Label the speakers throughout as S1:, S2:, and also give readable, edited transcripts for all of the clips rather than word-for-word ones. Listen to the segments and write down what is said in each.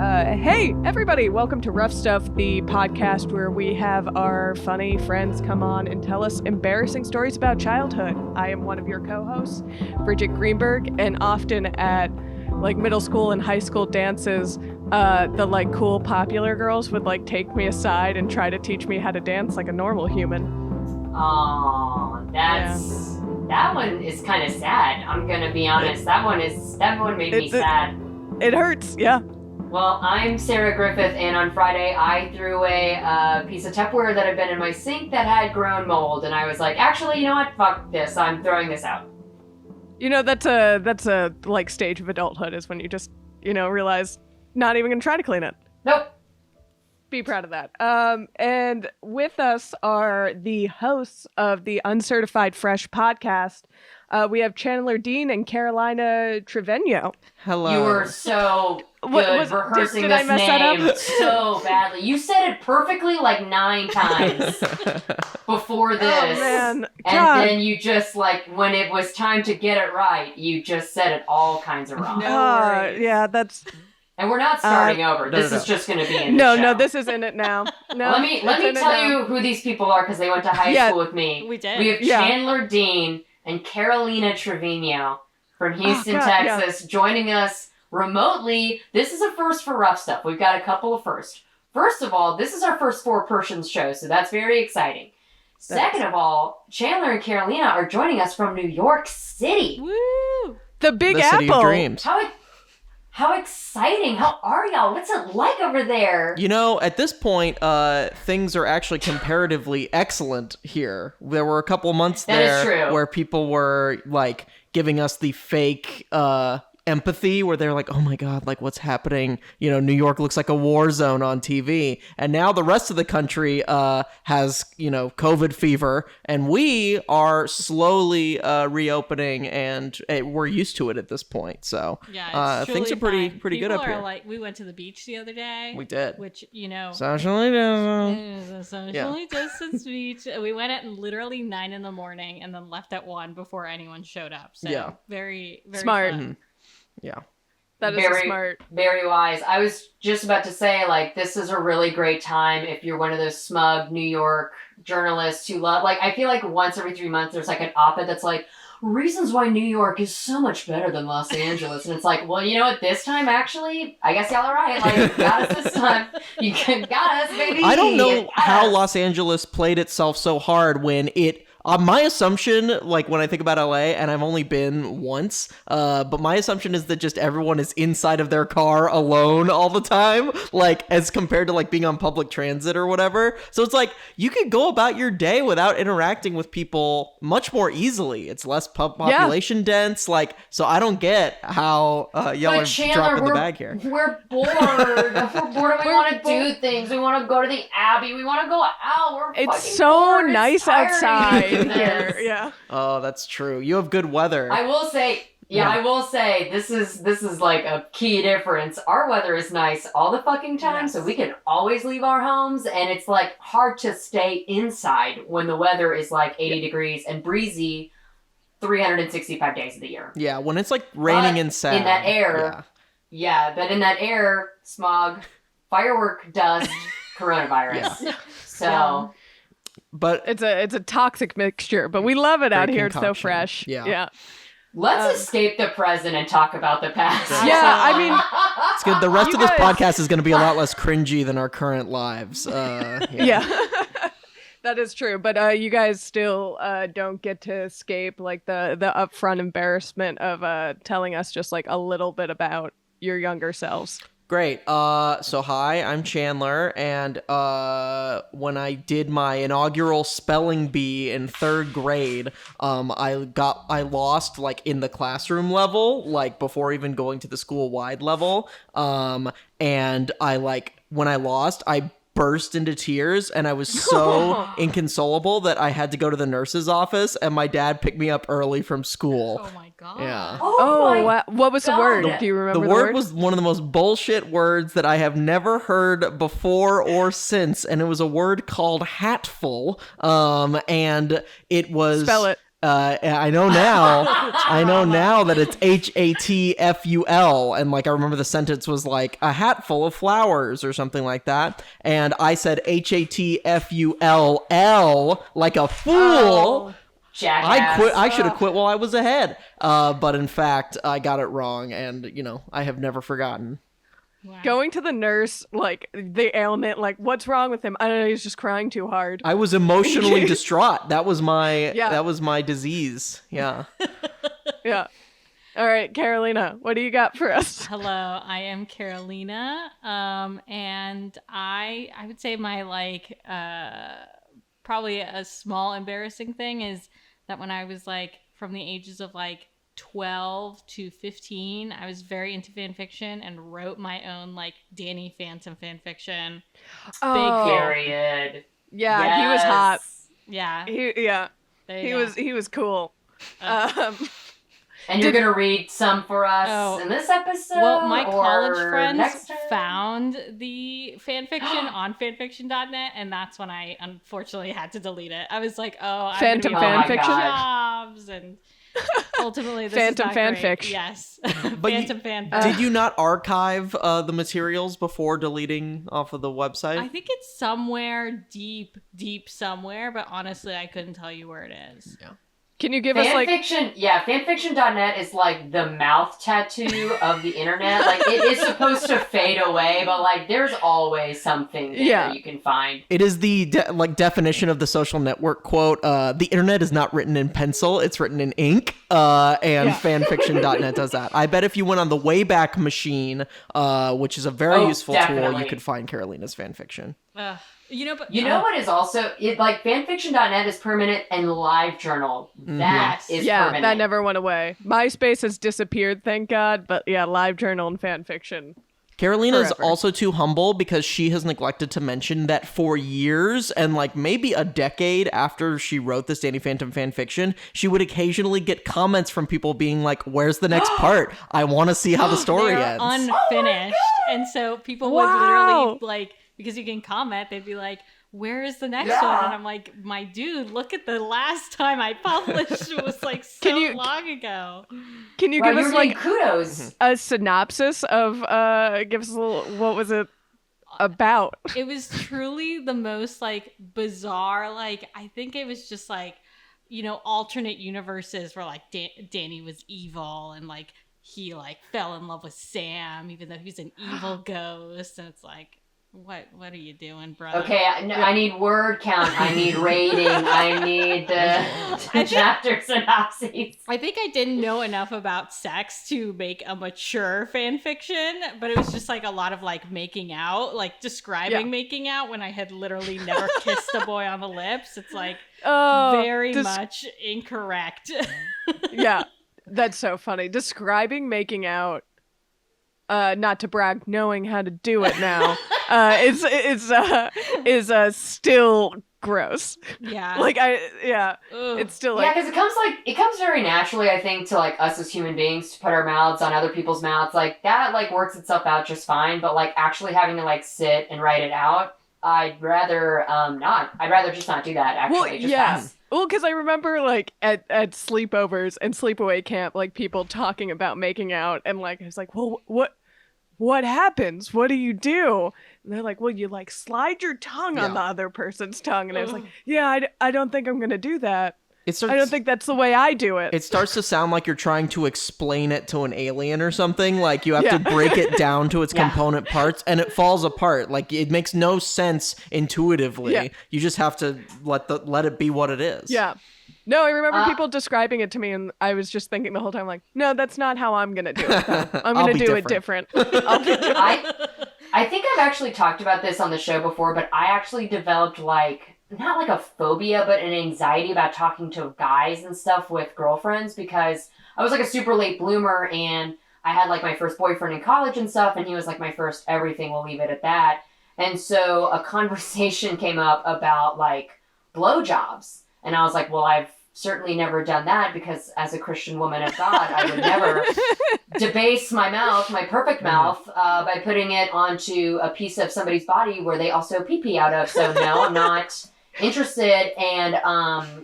S1: Hey, everybody, welcome to Rough Stuff, the podcast where we have our funny friends come on and tell us embarrassing stories about childhood. I am one of your co-hosts, Bridgett Greenberg, and often at like middle school and high school dances, the like cool popular girls would like take me aside and try to teach me how to dance like a normal human.
S2: Oh, that one is kind of sad. I'm gonna be honest. That one made me sad.
S1: It hurts, yeah.
S2: Well, I'm Sarah Griffith, and on Friday I threw away a piece of Tupperware that had been in my sink that had grown mold, and I was like, actually, you know what? Fuck this. I'm throwing this out.
S1: You know, that's a like stage of adulthood is when you just, realize not even gonna try to clean it.
S2: Nope.
S1: Be proud of that. And with us are the hosts of the Uncertified Fresh podcast. We have Chandler Dean and Carolina Treviño.
S3: Hello.
S2: You were so good rehearsing
S1: did
S2: this
S1: I mess that
S2: name
S1: up?
S2: so badly. You said it perfectly like 9 times before this.
S1: Oh, man.
S2: And
S1: God.
S2: then you just, like, when it was time to get it right, you just said it all kinds of wrong.
S1: Yeah, that's...
S2: And we're not starting over. This is just going to be in the show.
S1: No, this is in it now. No,
S2: let me tell you who these people are, because they went to high school with me.
S4: We did.
S2: We have Chandler Dean and Carolina Treviño from Houston, Texas, joining us remotely. This is a first for Rough Stuff. We've got a couple of firsts. First of all, this is our first 4-person show, so that's very exciting. Second of all, Chandler and Carolina are joining us from New York City.
S4: Woo!
S1: The Big
S3: the
S1: Apple.
S3: City of Dreams.
S2: How exciting. How are y'all? What's it like over there?
S3: You know, at this point, things are actually comparatively excellent here. There were a couple of months where people were, like, giving us the fake empathy, where they're like, oh my God, like, what's happening? New York looks like a war zone on TV. And now the rest of the country has, COVID fever, and we are slowly reopening, and we're used to it at this point. So things are pretty good up here.
S4: Like, we went to the beach the other day.
S3: We did.
S4: Which,
S3: socially
S4: distanced beach. We went at literally 9 a.m. and then left at 1 before anyone showed up. So very, very
S1: smart.
S4: Fun.
S3: Yeah.
S1: That is smart.
S2: Very wise. I was just about to say, like, this is a really great time if you're one of those smug New York journalists who love, like, I feel like once every 3 months there's like an op-ed that's like, reasons why New York is so much better than Los Angeles. And it's like, well, you know what, this time actually, I guess y'all are right. Like, you got us this time. You got us, baby.
S3: I don't know how Los Angeles played itself so hard when it... my assumption, like, when I think about LA, and I've only been once, but my assumption is that just everyone is inside of their car alone all the time, like, as compared to, like, being on public transit or whatever. So it's like, you could go about your day without interacting with people much more easily. It's less population dense, like, so I don't get how y'all are dropping the bag here.
S2: We're bored. We're bored and we want to do things. We want to go to the Abbey. We want to go out.
S1: It's so nice outside. Here. Yeah.
S3: Oh, that's true. You have good weather.
S2: I will say, this is like a key difference. Our weather is nice all the fucking time, so we can always leave our homes, and it's like hard to stay inside when the weather is like 80 degrees and breezy 365 days of the year.
S3: Yeah, when it's like raining and sad.
S2: In that air, but in that air, smog, firework dust, coronavirus. Yeah. So...
S1: Yeah.
S3: But
S1: it's a toxic mixture, but we love it out here. It's so fresh.
S3: Yeah.
S2: Let's escape the present and talk about the past.
S1: Yeah, I mean,
S3: it's good. The rest of this podcast is going to be a lot less cringy than our current lives.
S1: Yeah. That is true. But you guys still don't get to escape like the upfront embarrassment of telling us just like a little bit about your younger selves.
S3: Great. So hi, I'm Chandler, and when I did my inaugural spelling bee in 3rd grade, I lost like in the classroom level, like before even going to the school-wide level. And when I lost, I burst into tears, and I was so inconsolable that I had to go to the nurse's office, and my dad picked me up early from school.
S4: Oh my God.
S3: Yeah.
S1: What was the word? Do you remember
S3: the word? Was one of the most bullshit words that I have never heard before or since, and it was a word called hatful. And it was...
S1: Spell it.
S3: I know now. I know now that it's HATFUL, and like I remember the sentence was like a hat full of flowers or something like that, and I said HATFULL like a fool.
S2: Oh, jackass.
S3: I quit. I should have quit while I was ahead. But in fact, I got it wrong, and I have never forgotten.
S1: Wow. Going to the nurse, like, the ailment, like, what's wrong with him? I don't know, he's just crying too hard.
S3: I was emotionally distraught. That was my disease. Yeah.
S1: Yeah. All right, Carolina, what do you got for us?
S4: Hello, I am Carolina. And I would say my, like, probably a small embarrassing thing is that when I was, like, from the ages of, like, 12 to 15, I was very into fan fiction and wrote my own like Danny Phantom fan fiction.
S2: Big period.
S1: Yeah, yes. He was hot.
S4: Yeah.
S1: He was cool.
S2: And you're going to read some for us in this episode?
S4: Well, my college friends found the fanfiction on fanfiction.net, and that's when I unfortunately had to delete it. I was like,
S1: Phantom fanfiction
S4: jobs and ultimately this
S1: Phantom
S4: is not
S1: fanfic.
S4: Great. Yes.
S3: But
S4: Phantom fanfic.
S3: Did you not archive the materials before deleting off of the website?
S4: I think it's somewhere deep somewhere, but honestly I couldn't tell you where it is.
S3: Yeah.
S1: Can you give us like
S2: fanfiction.net is like the mouth tattoo of the internet. Like it is supposed to fade away, but like there's always something there you can find.
S3: It is the definition of the social network quote. The internet is not written in pencil; it's written in ink. Fanfiction.net does that. I bet if you went on the Wayback Machine, which is a very useful tool, you could find Carolina's fanfiction.
S2: What is also like fanfiction.net is permanent and LiveJournal that is permanent.
S1: That never went away. MySpace has disappeared, thank God, but LiveJournal and fanfiction.
S3: Carolina is also too humble because she has neglected to mention that for years and like maybe a decade after she wrote this Danny Phantom fan fiction, she would occasionally get comments from people being like, "Where's the next part? I want to see how the story ends."
S4: Unfinished, and so people would literally like. Because you can comment, they'd be like, where is the next one? And I'm like, my dude, look at the last time I published. It was like long ago.
S1: Can you give us like
S2: kudos?
S1: A synopsis of, give us a little, what was it about?
S4: It was truly the most like bizarre, like, I think it was just like, alternate universes where like Danny was evil and like he like fell in love with Sam, even though he's an evil ghost. And it's like, What are you doing, brother?
S2: Okay, I need word count. I need rating. I need chapter synopses.
S4: I think I didn't know enough about sex to make a mature fan fiction, but it was just like a lot of like making out, like describing making out when I had literally never kissed a boy on the lips. It's like very much incorrect.
S1: Yeah, that's so funny. Describing making out. Not to brag, knowing how to do it now, is still gross.
S4: Yeah.
S1: It's still like
S2: because it comes very naturally, I think, to like us as human beings to put our mouths on other people's mouths. Like that, like works itself out just fine. But like actually having to like sit and write it out, I'd rather not. I'd rather just not do that. Actually, pass.
S1: Well, because I remember, like, at sleepovers and sleepaway camp, like, people talking about making out, and, like, I was like, well, what happens? What do you do? And they're like, well, you, like, slide your tongue on the other person's tongue. And I was like, I don't think I'm going to do that. I don't think that's the way I do it.
S3: It starts to sound like you're trying to explain it to an alien or something. Like you have to break it down to its component parts, and it falls apart. Like it makes no sense intuitively. Yeah. You just have to let it be what it is.
S1: Yeah. No, I remember people describing it to me, and I was just thinking the whole time, like, no, that's not how I'm going to do it. I'm going to do it different.
S2: I think I've actually talked about this on the show before, but I actually developed like not like a phobia, but an anxiety about talking to guys and stuff with girlfriends because I was like a super late bloomer and I had like my first boyfriend in college and stuff and he was like my first everything, we'll leave it at that. And so a conversation came up about like blowjobs and I was like, well, I've certainly never done that because as a Christian woman of God, I would never debase my mouth, my perfect mouth, by putting it onto a piece of somebody's body where they also pee-pee out of. So no, I'm not interested, and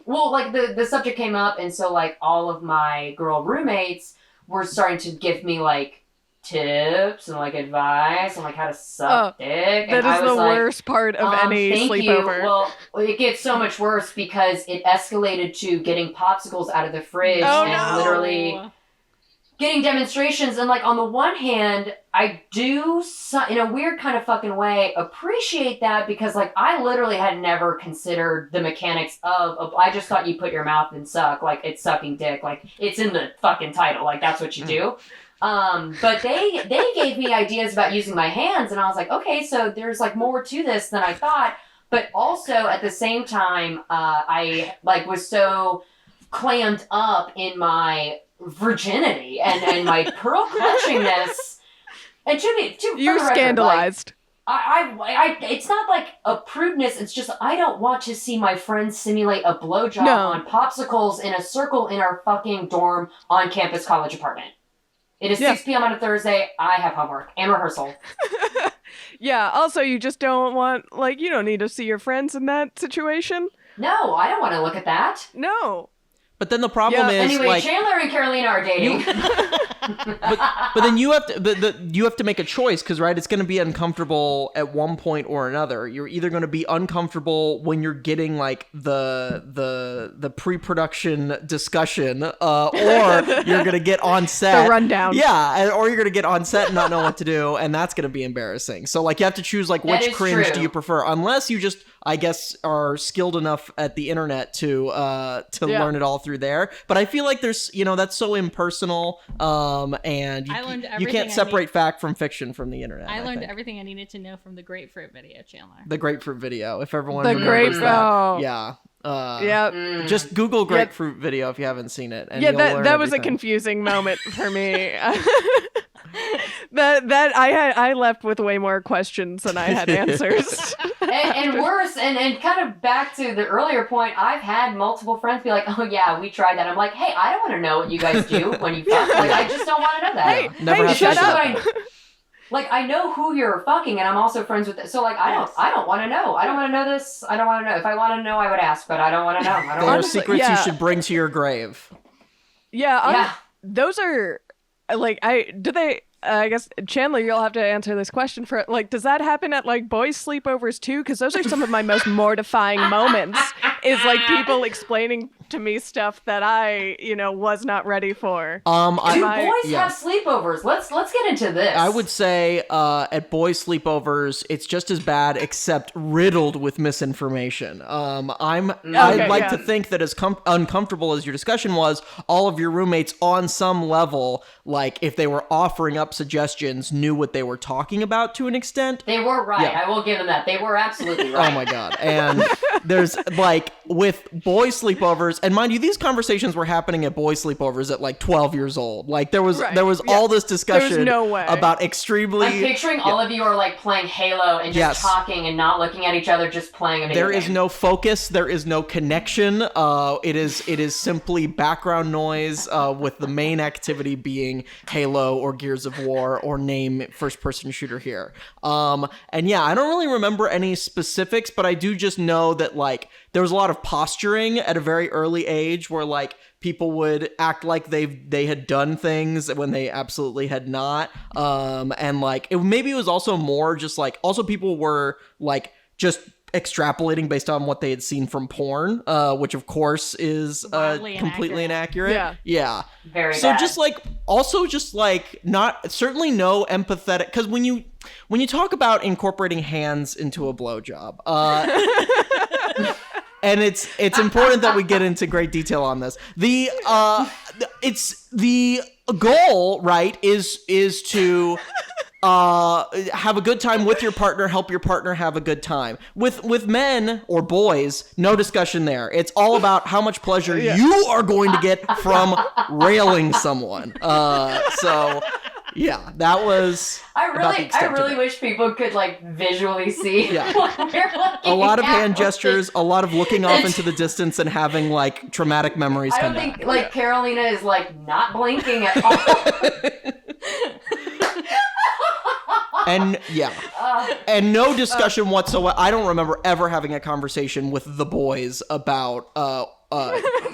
S2: like the subject came up, and so like all of my girl roommates were starting to give me like tips and like advice on like how to suck dick.
S1: That is the worst part of any sleepover.
S2: Well, it gets so much worse because it escalated to getting popsicles out of the fridge literally getting demonstrations. And like on the one hand, I do in a weird kind of fucking way appreciate that, because like I literally had never considered the mechanics of I just thought you put your mouth and suck, like it's sucking dick, like it's in the fucking title, like that's what you do. But they gave me ideas about using my hands, and I was like, okay, so there's like more to this than I thought. But also at the same time, I like was so clammed up in my virginity and my pearl clutchingness. And
S1: you're scandalized.
S2: I it's not like a prudeness. It's just I don't want to see my friends simulate a blowjob on popsicles in a circle in our fucking dorm on campus college apartment. It is 6 p.m. on a Thursday. I have homework and rehearsal.
S1: Yeah, also, you just don't want, like, you don't need to see your friends in that situation.
S2: No, I don't want to look at that.
S1: No.
S3: But then the problem is,
S2: anyway,
S3: like,
S2: Chandler and Carolina are dating.
S3: but then you have to you have to make a choice, because right, it's going to be uncomfortable at one point or another. You're either going to be uncomfortable when you're getting like the pre-production discussion, or you're going to get on set,
S1: the rundown.
S3: Yeah, or you're going to get on set and not know what to do, and that's going to be embarrassing. So like you have to choose like which cringe do you prefer, unless you just, I guess, are skilled enough at the internet to learn it all through there. But I feel like there's, that's so impersonal, and you can't separate fact from fiction from the internet.
S4: I learned everything I needed to know from the grapefruit video, Chandler.
S3: The grapefruit video, if everyone remembers that. Yeah. Just Google grapefruit video if you haven't seen it. And that was
S1: a confusing moment for me. that I left with way more questions than I had answers.
S2: and worse, and kind of back to the earlier point, I've had multiple friends be like, oh yeah, we tried that. I'm like, hey, I don't want to know what you guys do when you fuck. Like, I just don't want to know that.
S1: Hey, shut up.
S2: I know who you're fucking, and I'm also friends with it. So like, I don't want to know. I don't want to know this. I don't want to know. If I want to know, I would ask, but I don't want to know.
S3: There are secrets you should bring to your grave.
S1: Yeah. Those are like, I guess, Chandler, you'll have to answer this question for, like, does that happen at, like, boys' sleepovers, too? Because those are some of my most mortifying moments, is, like, people explaining to me stuff that I, was not ready for.
S2: Do boys have sleepovers? Let's get into this.
S3: I would say at boys' sleepovers, it's just as bad, except riddled with misinformation. I'd like to think that as uncomfortable as your discussion was, all of your roommates on some level, like, if they were offering up suggestions, knew what they were talking about to an extent.
S2: They were right. Yeah. I will give them that. They were absolutely right.
S3: Oh my God. And there's like with boy sleepovers, and mind you, these conversations were happening at boy sleepovers at like 12 years old. Like there was all this discussion about extremely.
S2: I'm picturing all of you are like playing Halo and just talking and not looking at each other, just playing a video
S3: game. There is no focus. There is no connection. It is simply background noise with the main activity being Halo or Gears of War or name first-person shooter here. And yeah, I don't really remember any specifics, but I do just know that like there was a lot of posturing at a very early age where like people would act like they had done things when they absolutely had not. And like maybe it was also more just like also people were like just extrapolating based on what they had seen from porn, which of course is completely inaccurate. Yeah.
S2: Very
S3: so
S2: bad.
S3: Just like also just like not certainly no empathetic, because when you talk about incorporating hands into a blowjob, and it's important that we get into great detail on this. It's the goal, right, is to have a good time with your partner, help your partner have a good time. With men or boys, no discussion there. It's all about how much pleasure you are going to get from railing someone. So yeah, that was
S2: I really wish people could like visually see what we're looking
S3: a lot of
S2: at.
S3: hand gestures, a lot of looking off into the distance and having like traumatic memories come back.
S2: I don't think like Carolina is like not blinking at all.
S3: And and no discussion whatsoever. I don't remember ever having a conversation with the boys about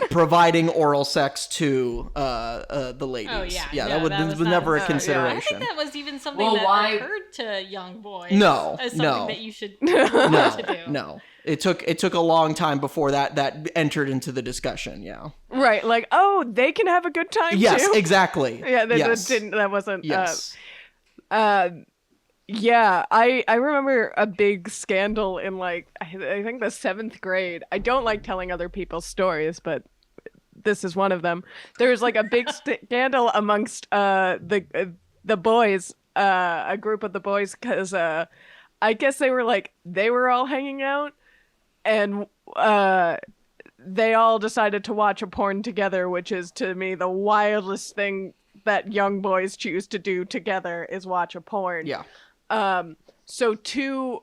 S3: providing oral sex to the ladies.
S4: Oh yeah,
S3: no, that was never a consideration.
S4: I think that was even something that occurred to young boys.
S3: No,
S4: as something that you should want to do.
S3: No. It took a long time before that entered into the discussion. Yeah.
S1: Right. Like, oh, they can have a good time too.
S3: Yes, exactly.
S1: Yeah. That wasn't. Yes. Yeah, I remember a big scandal in like I think the 7th grade. I don't like telling other people's stories, but this is one of them. There was like a big scandal amongst the boys, a group of the boys, because I guess they were all hanging out, and they all decided to watch a porn together, which is to me the wildest thing that young boys choose to do together is watch a porn.
S3: Yeah.
S1: So two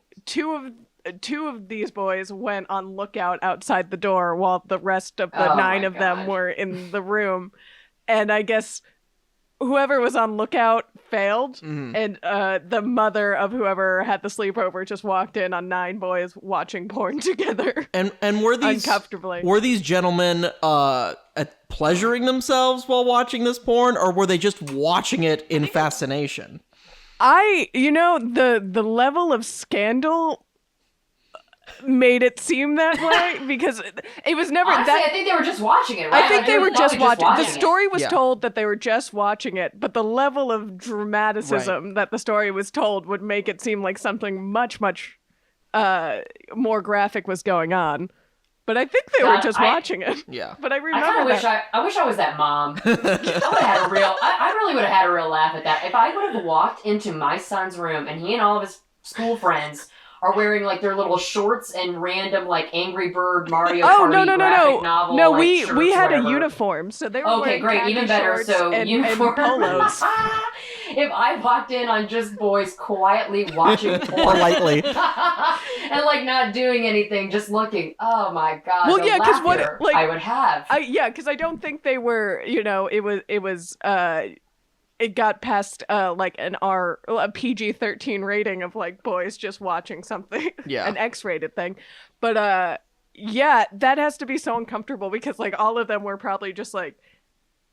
S1: of these boys went on lookout outside the door while the rest of the 9 of them were in the room. And I guess whoever was on lookout failed. Mm-hmm. And the mother of whoever had the sleepover just walked in on 9 boys watching porn together.
S3: And were these
S1: uncomfortably.
S3: Were these gentlemen pleasuring themselves while watching this porn, or were they just watching it in fascination?
S1: The level of scandal made it seem that way because it was never.
S2: Honestly, I think they were just watching it. Right?
S1: I think they were just watching. The story was told that they were just watching it, but the level of dramaticism that the story was told would make it seem like something much, much more graphic was going on. But I think they were just watching it.
S3: Yeah.
S1: But I remember
S2: I wish I was that mom. I would have had I really would have had a real laugh at that. If I would have walked into my son's room and he and all of his school friends are wearing like their little shorts and random like Angry Bird, Mario Party graphic novel.
S1: No, we had a uniform, so they were wearing
S2: great, even better. So uniform
S1: and polos.
S2: If I walked in on just boys quietly watching porn,
S3: politely,
S2: and like not doing anything, just looking, oh my god!
S1: Well, yeah, because what
S2: I would have,
S1: because I don't think they were. It was. It got past like a PG-13 rating of like boys just watching something, an X-rated thing, but that has to be so uncomfortable because like all of them were probably just like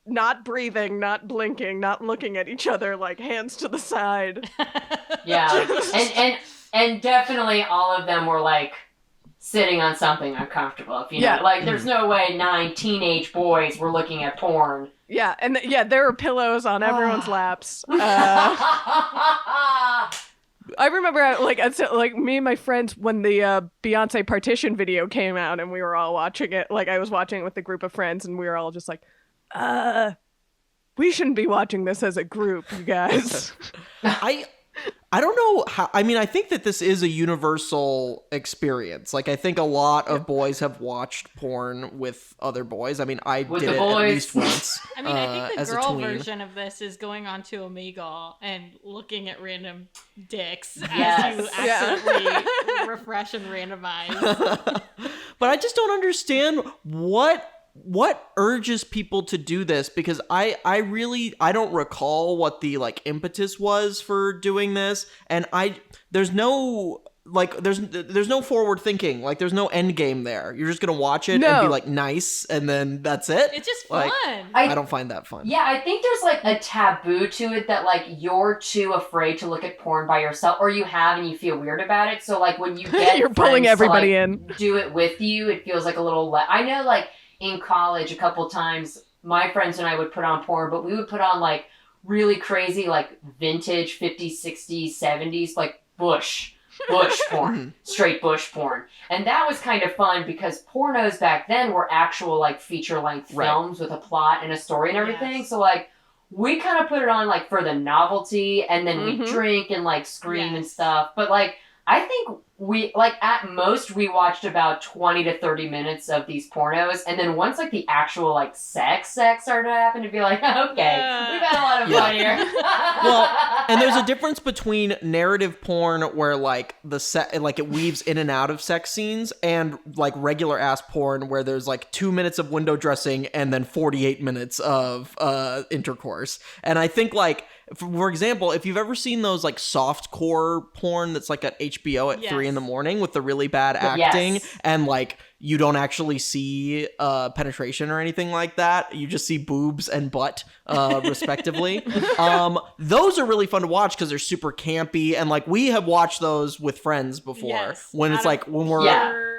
S1: not breathing, not blinking, not looking at each other, like hands to the side.
S2: Yeah, and definitely all of them were like sitting on something uncomfortable. If you know, like there's no way 9 teenage boys were looking at porn.
S1: Yeah, and there were pillows on everyone's laps. I remember, like me and my friends when the Beyonce Partition video came out, and we were all watching it. Like I was watching it with a group of friends, and we were all just like, we shouldn't be watching this as a group, you guys.
S3: I don't know how. I mean, I think that this is a universal experience. Like, I think a lot of boys have watched porn with other boys. I mean, I did it at least once.
S4: I mean, I think the girl version of this is going on to Omegle and looking at random dicks as you accidentally refresh and randomize.
S3: But I just don't understand what urges people to do this, because I don't recall what the like impetus was for doing this, and there's no forward thinking, like there's no end game there. You're just gonna watch it and be like nice, and then that's it.
S4: It's just fun.
S3: I don't find that fun.
S2: Yeah, I think there's like a taboo to it that like you're too afraid to look at porn by yourself, or you have and you feel weird about it. So like when you get
S1: you're pulling everybody in,
S2: do it with you, it feels like a little I know like in college a couple times my friends and I would put on porn, but we would put on like really crazy like vintage 50s, 60s, 70s like bush porn, straight bush porn. And that was kind of fun because pornos back then were actual like feature-length films with a plot and a story and everything. Yes. So like we kind of put it on like for the novelty, and then we drink and like scream and stuff. But like I think we, like, at most, we watched about 20 to 30 minutes of these pornos, and then once, like, the actual, like, sex started to happen, to be like, okay, we've had a lot of fun here.
S3: Well, and there's a difference between narrative porn where, like, it weaves in and out of sex scenes, and, like, regular-ass porn where there's, like, 2 minutes of window dressing and then 48 minutes of intercourse. And I think, like, for example, if you've ever seen those like softcore porn that's like at HBO at 3 a.m. with the really bad acting and like you don't actually see penetration or anything like that, you just see boobs and butt respectively. Those are really fun to watch because they're super campy, and like we have watched those with friends before when it's like when we're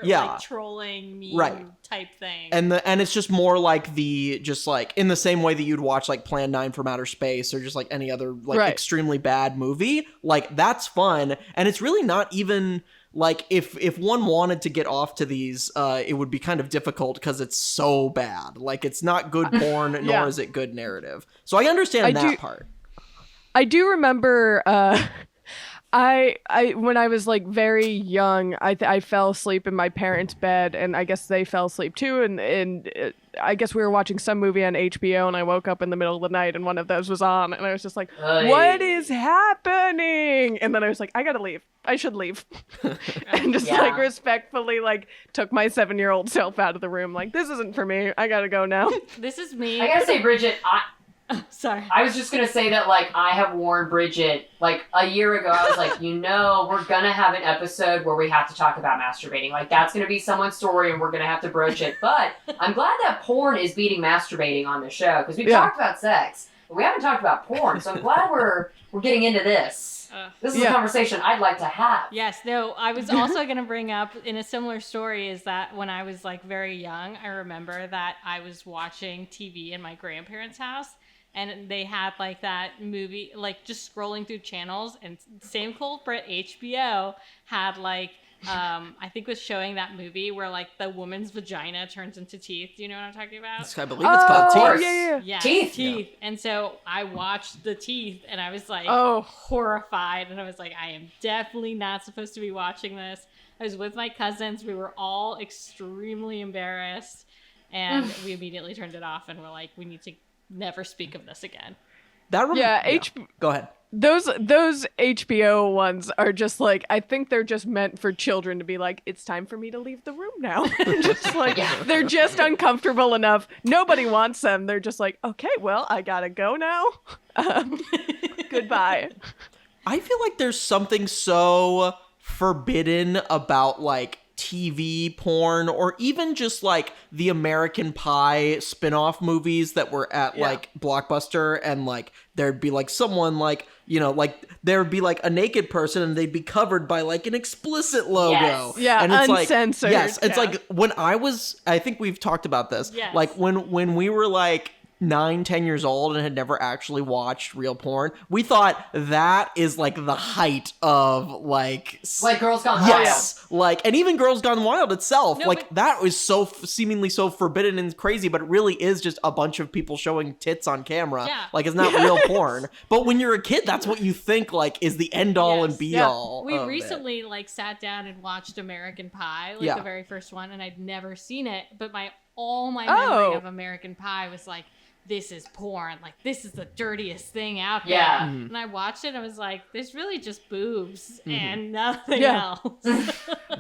S4: like trolling meme type thing,
S3: and it's just more like just like in the same way that you'd watch like Plan 9 from Outer Space or just like any other like extremely bad movie. Like that's fun, and it's really not even like if one wanted to get off to these, it would be kind of difficult because it's so bad. Like it's not good porn, nor is it good narrative. So I understand that part.
S1: I do remember. I when I was like very young, I fell asleep in my parents' bed, and I guess they fell asleep too, and I guess we were watching some movie on HBO, and I woke up in the middle of the night, and one of those was on, and I was just like, what is happening? And then I was like, I gotta leave. I should leave. And just like respectfully like took my 7-year-old self out of the room, like, this isn't for me. I gotta go now.
S4: This is me.
S2: I gotta say, Bridgett,
S4: sorry.
S2: I was just gonna say that, like, I have warned Bridgett, like, a year ago, I was like, we're gonna have an episode where we have to talk about masturbating. Like, that's gonna be someone's story, and we're gonna have to broach it. But I'm glad that porn is beating masturbating on the show, because we've talked about sex, but we haven't talked about porn, so I'm glad we're getting into this. This is a conversation I'd like to have.
S4: Yes, no, I was also going to bring up in a similar story is that when I was like very young, I remember that I was watching TV in my grandparents' house, and they had like that movie, like just scrolling through channels, and same culprit, HBO had like, I think was showing that movie where like the woman's vagina turns into teeth. Do you know what I'm talking about?
S3: I believe it's called
S2: Teeth.
S4: Yeah.
S2: Teeth.
S4: Yeah. And so I watched the teeth, and I was like horrified, and I was like, I am definitely not supposed to be watching this. I was with my cousins. We were all extremely embarrassed, and we immediately turned it off, and we're like, we need to never speak of this again.
S3: Go ahead.
S1: Those HBO ones are just like, I think they're just meant for children to be like, it's time for me to leave the room now. Just like, they're just uncomfortable enough. Nobody wants them. They're just like, okay, well, I gotta go now. Goodbye.
S3: I feel like there's something so forbidden about like TV porn, or even just like the American Pie spin-off movies that were at like Blockbuster, and like there'd be like someone like, you know, like there'd be like a naked person and they'd be covered by like an explicit logo.
S1: Yeah,
S3: and it's
S1: uncensored.
S3: Like, it's like when I think we've talked about this.
S4: Yes.
S3: Like when we were like 9-10 years old and had never actually watched real porn, we thought that is like the height of like
S2: Girls Gone Wild.
S3: Like, and even Girls Gone Wild itself, that was so seemingly so forbidden and crazy, but it really is just a bunch of people showing tits on camera. Like, it's not real porn. But when you're a kid, that's what you think like is the end all and be all.
S4: We recently like sat down and watched American Pie, like the very first one, and I'd never seen it, but my memory of American Pie was like, this is porn. Like, this is the dirtiest thing out there.
S2: Yeah.
S4: And I watched it and I was like, there's really just boobs and nothing else.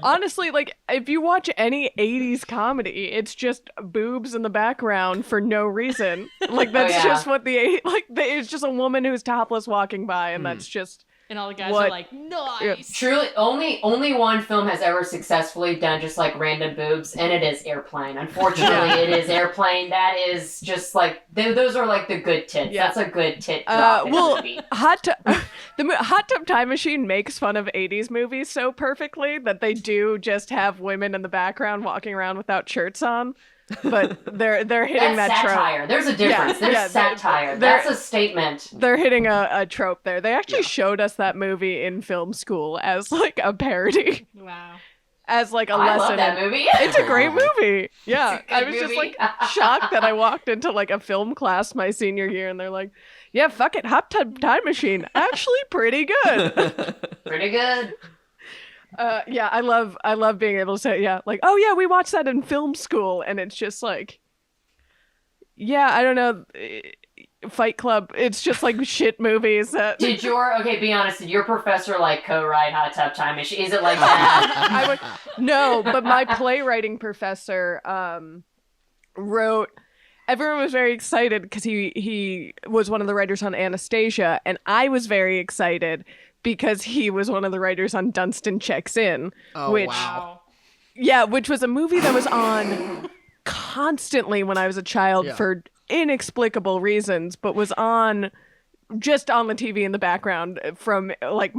S1: Honestly, like, if you watch any 80s comedy, it's just boobs in the background for no reason. Like, that's just what it's just a woman who's topless walking by, and that's just...
S4: And all the guys are like, nice.
S2: Truly, only one film has ever successfully done just like random boobs, and it is Airplane. Unfortunately, it is Airplane. That is just like, those are like the good tits. That's a good tit drop in a movie.
S1: The Hot Tub Time Machine makes fun of 80s movies so perfectly that they do just have women in the background walking around without shirts on. But they're hitting that
S2: satire.
S1: trope.
S2: There's a difference. There's satire. That's a statement.
S1: They're hitting a trope there. They actually showed us that movie in film school as like a parody.
S4: Wow.
S1: As like a lesson.
S2: I love that movie.
S1: It's a great movie. Yeah. I was
S2: movie.
S1: just like shocked that I walked into like a film class my senior year and they're like, yeah, fuck it, Hot Tub Time Machine. Actually pretty good.
S2: Pretty good.
S1: Yeah, I love being able to say, yeah, like, oh yeah, we watched that in film school, and it's just like, yeah, I don't know, Fight Club. It's just like shit movies.
S2: Be honest, did your professor like co-write Hot Tub Time? Is it like that?
S1: No, but my playwriting professor wrote. Everyone was very excited because he was one of the writers on Anastasia, and I was very excited because he was one of the writers on Dunstan Checks In, which was a movie that was on constantly when I was a child for inexplicable reasons, but was on just on the TV in the background from like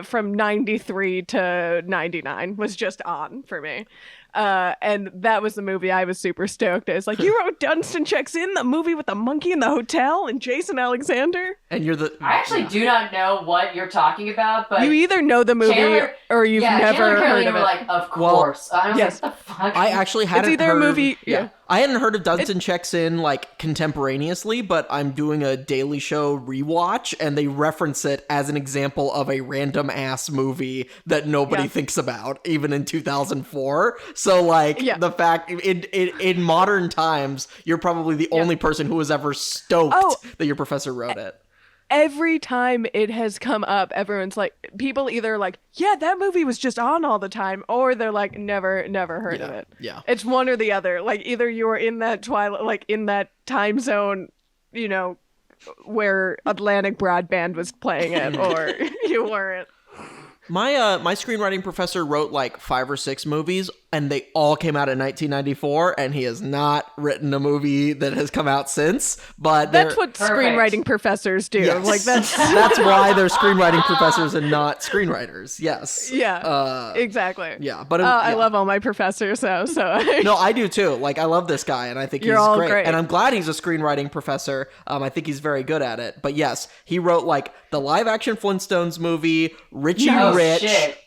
S1: from 93 to 99 was just on for me. And that was the movie I was super stoked. I was like, you wrote Dunstan Checks In, the movie with the monkey in the hotel and Jason Alexander?
S3: And you're the...
S2: I actually do not know what you're talking about, but...
S1: You either know the movie or you've never heard of it.
S2: Were like, of course. I was like, what the fuck?
S3: I actually hadn't
S1: It's either
S3: heard...
S1: a movie...
S3: Yeah. I hadn't heard of Dunstan Checks In, like, contemporaneously, but I'm doing a Daily Show rewatch, and they reference it as an example of a random-ass movie that nobody thinks about, even in 2004. So, like, the fact... In modern times, you're probably the only person who was ever stoked that your professor wrote it.
S1: Every time it has come up, everyone's like, people either like, yeah, that movie was just on all the time, or they're like, never heard of it.
S3: Yeah.
S1: It's one or the other. Like, either you were in that twilight, like in that time zone, you know, where Atlantic Broadband was playing it, or you weren't.
S3: My screenwriting professor wrote like 5 or 6 movies, and they all came out in 1994, and he has not written a movie that has come out since. But
S1: that's what screenwriting professors do.
S3: Yes.
S1: Like that's
S3: why they're screenwriting professors and not screenwriters. Yes.
S1: Yeah. Exactly.
S3: Yeah. But
S1: I love all my professors, so
S3: no, I do too. Like, I love this guy, and I think he's great. And I'm glad he's a screenwriting professor. I think he's very good at it. But yes, he wrote like the live action Flintstones movie, Richie Rich,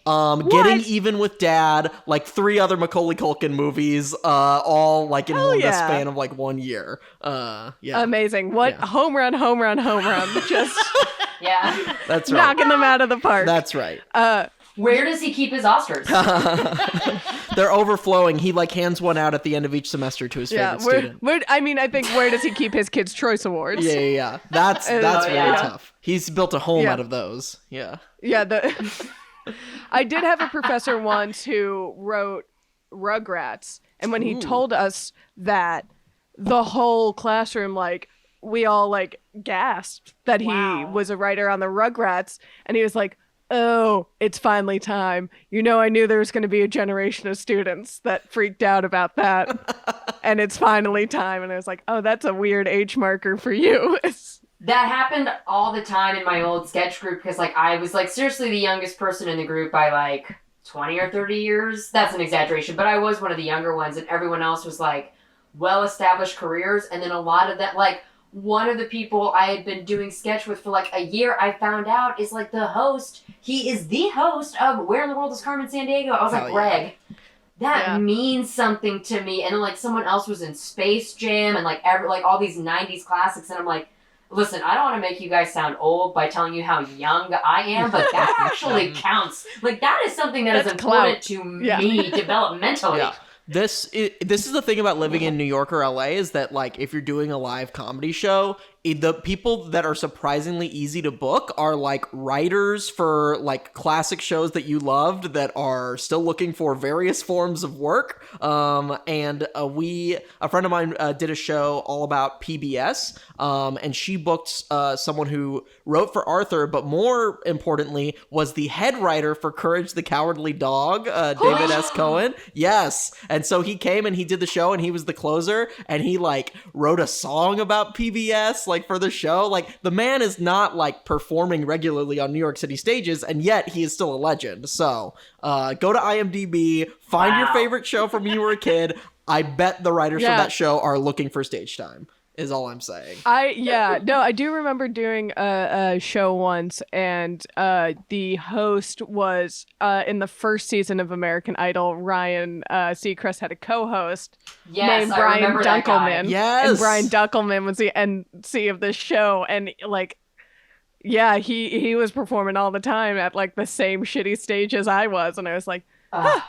S3: Getting Even with Dad, like 3 other Macaulay Culkin movies, all like in the span of like 1 year.
S1: Amazing. What home run, just
S3: that's right.
S1: Knocking them out of the park.
S3: That's right.
S2: Where does he keep his Oscars?
S3: They're overflowing. He like hands one out at the end of each semester to his favorite student.
S1: I think where does he keep his Kids' Choice Awards?
S3: Yeah. That's really tough. He's built a home out of those. Yeah.
S1: Yeah. I did have a professor once who wrote Rugrats, and when he told us that, the whole classroom, like, we all like gasped that he was a writer on the Rugrats, and he was like, oh, it's finally time. You know, I knew there was going to be a generation of students that freaked out about that, and it's finally time. And I was like, oh, that's a weird age marker for you.
S2: That happened all the time in my old sketch group, because like I was like seriously the youngest person in the group by like 20 or 30 years. That's an exaggeration, but I was one of the younger ones, and everyone else was like well-established careers. And then a lot of that, like one of the people I had been doing sketch with for like a year, I found out is like the host. He is the host of Where in the World is Carmen Sandiego? I was like, Greg, that means something to me. And then like someone else was in Space Jam and like all these 90s classics, and I'm like, listen, I don't want to make you guys sound old by telling you how young I am, but that actually counts. Like, that is something that is important to me developmentally. Yeah.
S3: This is the thing about living in New York or LA, is that, like, if you're doing a live comedy show, the people that are surprisingly easy to book are like writers for like classic shows that you loved that are still looking for various forms of work. And a friend of mine did a show all about PBS, and she booked someone who wrote for Arthur, but more importantly was the head writer for Courage the Cowardly Dog, David S. Cohen. Yes. And so he came and he did the show, and he was the closer, and he like wrote a song about PBS, like for the show. Like, the man is not like performing regularly on New York City stages, and yet he is still a legend. So go to IMDb, find your favorite show from when you were a kid. I bet the writers from that show are looking for stage time, is all I'm saying. I
S1: do remember doing a show once, and the host was in the first season of American Idol. Ryan Seacrest had a co-host named Brian Dunkelman.
S3: Yes,
S1: and Brian Dunkelman was the MC of this show, and like, yeah, he was performing all the time at like the same shitty stage as I was, and I was like,
S2: I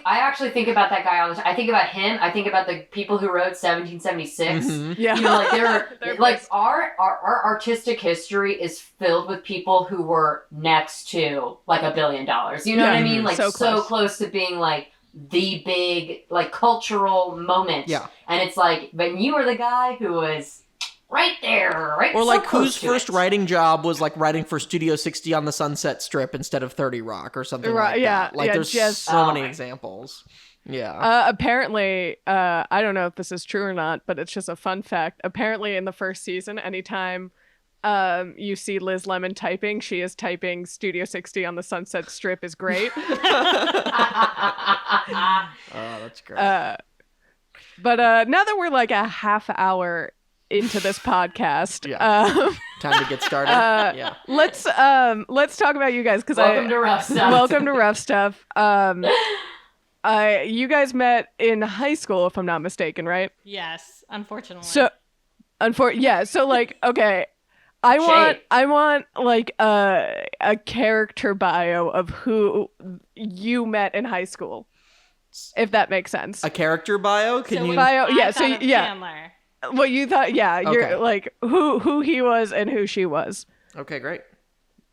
S2: actually think about that guy all the time. I think about him. I think about the people who wrote 1776.
S1: Mm-hmm. Yeah,
S2: you know, like they're like our artistic history is filled with people who were next to like $1 billion. You know what I mean? Like so close to being like the big like cultural moment.
S3: Yeah,
S2: and it's like, but you were the guy who was right there, right?
S3: Or like whose first writing job was like writing for Studio 60 on the Sunset Strip instead of 30 Rock or something like that. Like there's just so many examples. Yeah.
S1: Apparently, I don't know if this is true or not, but it's just a fun fact. Apparently in the first season, anytime you see Liz Lemon typing, she is typing Studio 60 on the Sunset Strip is great.
S3: Oh, that's great.
S1: But now that we're like a half hour into this podcast,
S3: time to get started.
S1: Let's talk about you guys, because
S2: welcome to Rough Stuff.
S1: Welcome to Rough Stuff. You guys met in high school, if I'm not mistaken, right?
S4: Yes, unfortunately.
S1: So like, okay, I want like a character bio of who you met in high school, if that makes sense.
S3: A character bio?
S4: Chandler.
S1: Well, you thought, you're like who he was and who she was.
S3: Okay, great.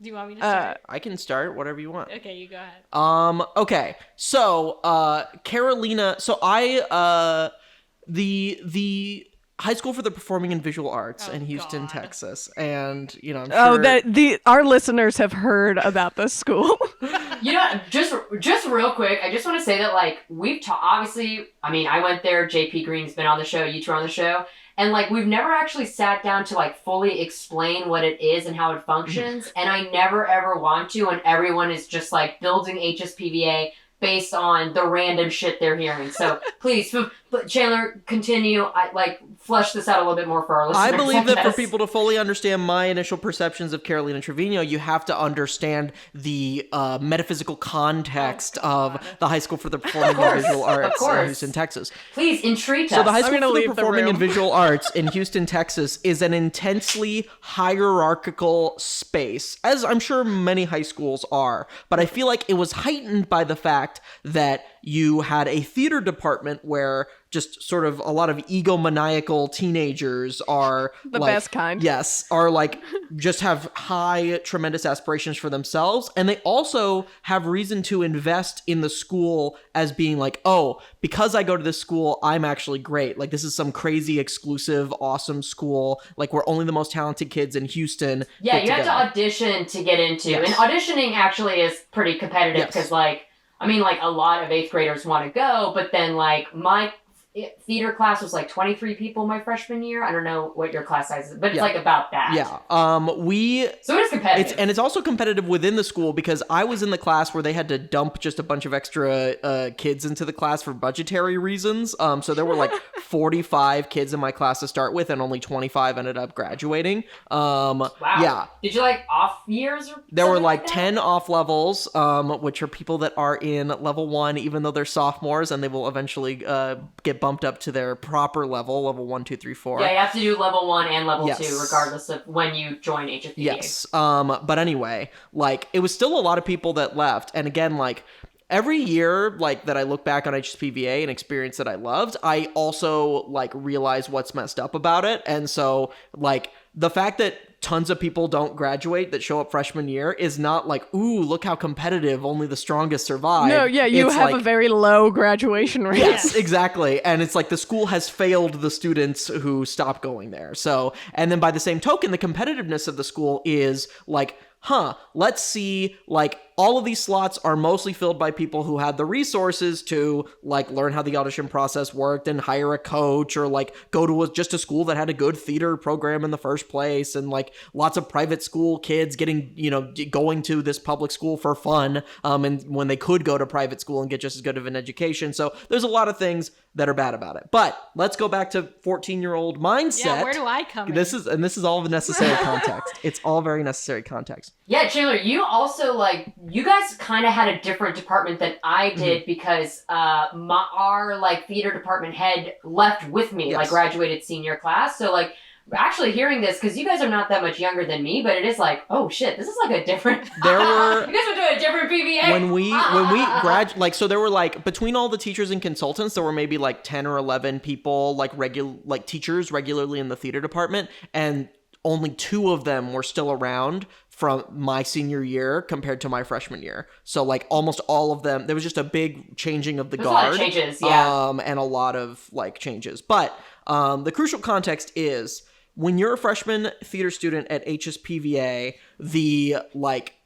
S4: Do you want me to start?
S3: I can start, whatever you want.
S4: Okay, you go ahead.
S3: Okay. So, Carolina, so the High School for the Performing and Visual Arts in Houston, Texas. And, you know, I'm sure...
S1: our listeners have heard about this school.
S2: You know, just real quick, I just want to say that, like, we've obviously, I mean, I went there, JP Green's been on the show, you two are on the show, and, like, we've never actually sat down to, like, fully explain what it is and how it functions, and I never, ever want to, and everyone is just, like, building HSPVA based on the random shit they're hearing. So, please, Chandler, continue. Flush this out a little bit more for our listeners.
S3: I believe that for people to fully understand my initial perceptions of Carolina Treviño, you have to understand the metaphysical context of the High School for the Performing and Visual Arts in Houston, Texas.
S2: Please, entreat us.
S3: So the High School for the Performing and Visual Arts in Houston, Texas is an intensely hierarchical space, as I'm sure many high schools are. But I feel like it was heightened by the fact that you had a theater department where just sort of a lot of egomaniacal teenagers are
S1: the best kind.
S3: Yes, are like just have high, tremendous aspirations for themselves. And they also have reason to invest in the school as being like, oh, because I go to this school, I'm actually great. Like, this is some crazy, exclusive, awesome school. Like, we're only the most talented kids in Houston.
S2: Yeah, you have to audition to get into. Yes. And auditioning actually is pretty competitive because, like, I mean, like, a lot of 8th graders want to go, but then, like, my theater class was like 23 people my freshman year. I don't know what your class size is, but it's like about that.
S3: Yeah.
S2: So it is competitive.
S3: It's also competitive within the school because I was in the class where they had to dump just a bunch of extra kids into the class for budgetary reasons. So there were like 45 kids in my class to start with, and only 25 ended up graduating.
S2: Wow.
S3: Yeah.
S2: Did you like off years? Or
S3: there were like
S2: 10
S3: off levels, which are people that are in level 1, even though they're sophomores, and they will eventually get bumped up to their proper level 1, 2, 3, 4.
S2: Yeah, you have to do level 1 and level 2 regardless of when you join HFPA.
S3: Yes. But anyway, like, it was still a lot of people that left. And again, like, every year, like, that I look back on HSPVA, an experience that I loved, I also, like, realize what's messed up about it. And so, like, the fact that tons of people don't graduate that show up freshman year is not like, ooh, look how competitive, only the strongest survive.
S1: No, yeah, you have a very low graduation rate.
S3: Yes, exactly. And it's like the school has failed the students who stop going there. So, and then by the same token, the competitiveness of the school is like, let's see, like, all of these slots are mostly filled by people who had the resources to, like, learn how the audition process worked and hire a coach, or, like, go to just a school that had a good theater program in the first place, and, like, lots of private school kids getting, going to this public school for fun, and when they could go to private school and get just as good of an education. So there's a lot of things that are bad about it. But let's go back to 14-year-old mindset.
S4: Yeah, where do I come in?
S3: This is all the necessary context. It's all very necessary context.
S2: Yeah, Chandler, you also, like, you guys kind of had a different department than I did because our, like, theater department head left with me, like, graduated senior class. So, like, actually hearing this, because you guys are not that much younger than me, but it is like, oh shit, this is like a different.
S3: There were
S2: you guys were doing a different PBA
S3: when we like, so there were like between all the teachers and consultants, there were maybe like 10 or 11 people like teachers regularly in the theater department, and only 2 of them were still around from my senior year compared to my freshman year. So like almost all of them, there was just a big changing of the guard.
S2: A lot of changes, yeah.
S3: And a lot of like changes. But the crucial context is when you're a freshman theater student at HSPVA,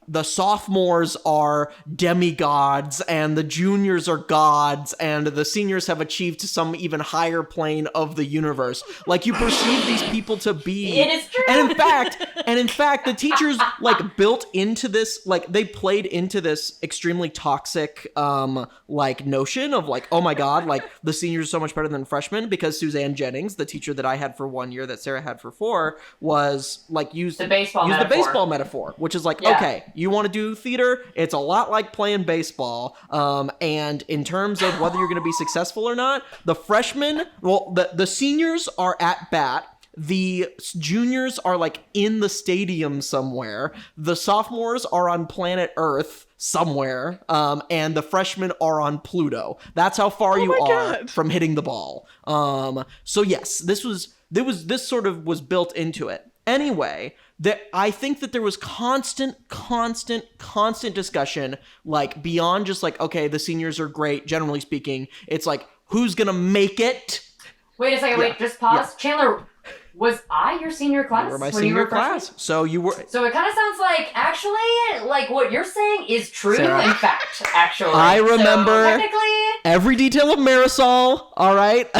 S3: the sophomores are demigods and the juniors are gods and the seniors have achieved some even higher plane of the universe. Like you perceive these people to be.
S2: It is true.
S3: And in fact, the teachers like built into this, like they played into this extremely toxic like notion of like, oh my God, like the seniors are so much better than freshmen, because Suzanne Jennings, the teacher that I had for 1 year that Sarah had for 4, was like used the baseball metaphor, which is like, okay, you want to do theater, it's a lot like playing baseball. And in terms of whether you're going to be successful or not, the freshmen, the seniors are at bat. The juniors are like in the stadium somewhere. The sophomores are on planet Earth somewhere. And the freshmen are on Pluto. That's how far you are from hitting the ball. So yes, this sort of was built into it. Anyway, I think that there was constant discussion, like beyond just like, okay, the seniors are great, generally speaking. It's like, who's gonna make it?
S2: Wait a second, just pause. Yeah. Chandler, was I your senior class?
S3: You were my senior class. So you were.
S2: So it kind of sounds like, actually, like what you're saying is true, Sarah, in fact, actually.
S3: I remember
S2: so, technically
S3: every detail of Marisol, all right?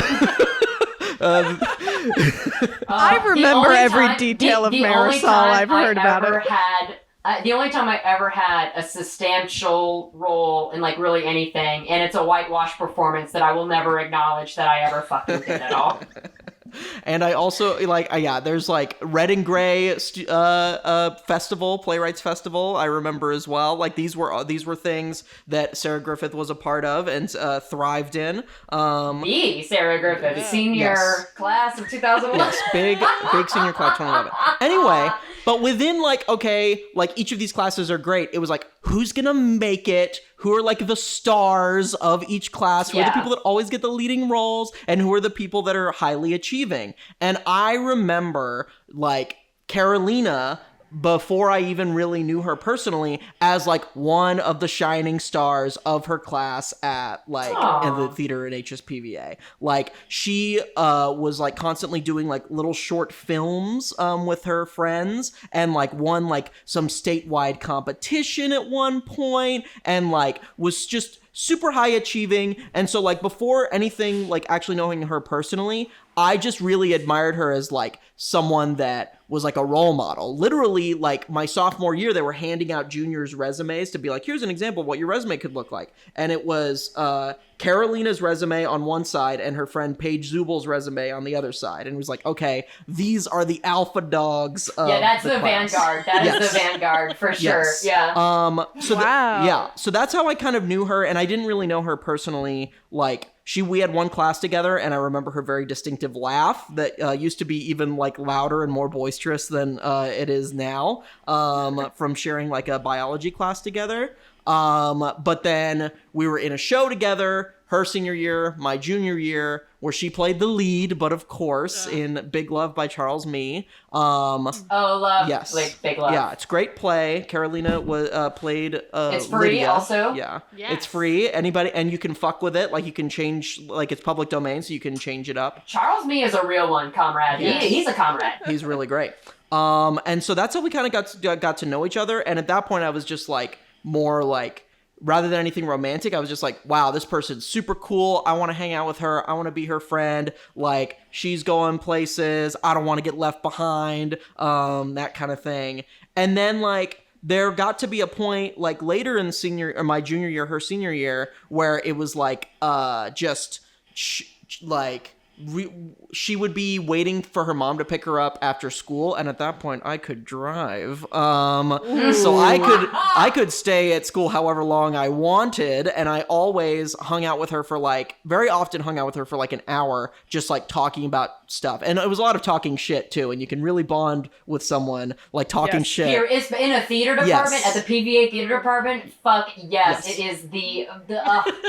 S1: I remember every detail of Marisol. I've heard about it.
S2: The only time I ever had a substantial role in like really anything, and it's a whitewash performance that I will never acknowledge that I ever fucking did at all.
S3: And I also there's like Red and Gray festival, playwrights festival. I remember as well. Like these were things that Sarah Griffith was a part of and thrived in.
S2: Me, Sarah Griffith, senior class of 2011.
S3: Yes, big senior class 2011. Anyway, but within each of these classes are great. It was like, who's gonna make it? Who are like the stars of each class? Who are the people that always get the leading roles? And who are the people that are highly achieving? And I remember like Carolina, before I even really knew her personally, as like one of the shining stars of her class at in the theater at HSPVA. Like she was like constantly doing like little short films with her friends, and like won like some statewide competition at one point, and like was just super high achieving. And so like before anything, like actually knowing her personally, I just really admired her as like someone that was like a role model. Literally, like my sophomore year, they were handing out juniors' resumes to be like, here's an example of what your resume could look like. And it was Carolina's resume on one side and her friend Paige Zubel's resume on the other side. And it was like, okay, these are the alpha dogs of
S2: that's the
S3: class.
S2: vanguard. That is the vanguard for sure.
S3: Yes.
S2: Yeah.
S3: So that's how I kind of knew her, and I didn't really know her personally. Like we had one class together, and I remember her very distinctive laugh that used to be even like louder and more boisterous than it is now, from sharing like a biology class together. But then we were in a show together, her senior year, my junior year, where she played the lead, but of course in Big Love by Charles Mee.
S2: Love.
S3: Yes.
S2: Like Big Love.
S3: Yeah, it's a great play. Carolina played
S2: it's free
S3: Lydia.
S2: Also.
S3: Yeah.
S4: Yes.
S3: It's free. Anybody, and you can fuck with it. Like you can change, like it's public domain, so you can change it up.
S2: Charles Mee is a real one, comrade. Yes. He's a comrade.
S3: He's really great. And so that's how we kind of got to know each other. And at that point I was just like, more like, rather than anything romantic, I was just like, wow, this person's super cool. I want to hang out with her. I want to be her friend. Like, she's going places. I don't want to get left behind. That kind of thing. And then like, there got to be a point like later in my junior year, her senior year, where it was like, she would be waiting for her mom to pick her up after school, and at that point I could drive. So I could stay at school however long I wanted, and I always very often hung out with her for like an hour, just like talking about stuff. And it was a lot of talking shit too, and you can really bond with someone like talking shit.
S2: Here is in a theater department, at the PVA theater department. Fuck yes. It is the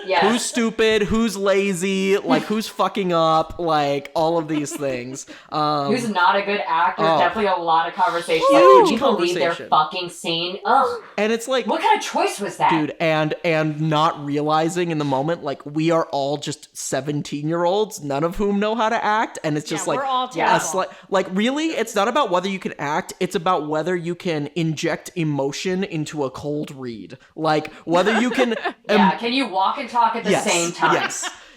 S2: yes.
S3: Who's stupid, who's lazy, like who's fucking up, like all of these things.
S2: Who's not a good actor? Definitely a lot of conversation.
S3: Huge
S2: People leave their fucking scene. Ugh.
S3: And it's like,
S2: what kind of choice was that,
S3: dude? And not realizing in the moment, like we are all just 17-year-olds, none of whom know how to act, and it's just like,
S4: we're all terrible.
S3: like really, it's not about whether you can act; it's about whether you can inject emotion into a cold read, like whether you can.
S2: Can you walk and talk at the same time?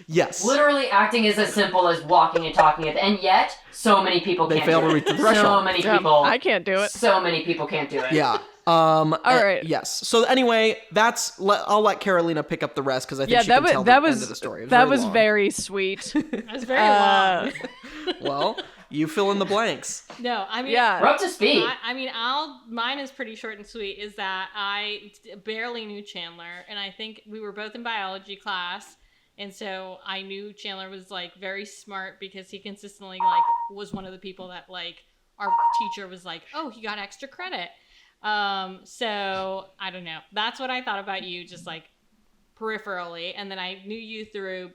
S3: Yes.
S2: Literally, acting is as simple as walking and talking and yet so many people can't
S3: fail
S2: do
S3: to
S2: it.
S3: reach the threshold.
S2: So many people.
S1: I can't do it.
S2: So many people can't do it.
S3: Yeah. All
S1: right.
S3: Yes. So anyway, I'll let Carolina pick up the rest because I think she can tell the end of the story.
S1: That was very sweet.
S4: It was very long.
S3: Well, you fill in the blanks.
S4: No, I mean,
S2: we're up to speed.
S4: Mine is pretty short and sweet. Is that I barely knew Chandler, and I think we were both in biology class. And so I knew Chandler was like very smart because he consistently like was one of the people that like our teacher was like, oh, he got extra credit. So I don't know. That's what I thought about you, just like peripherally. And then I knew you through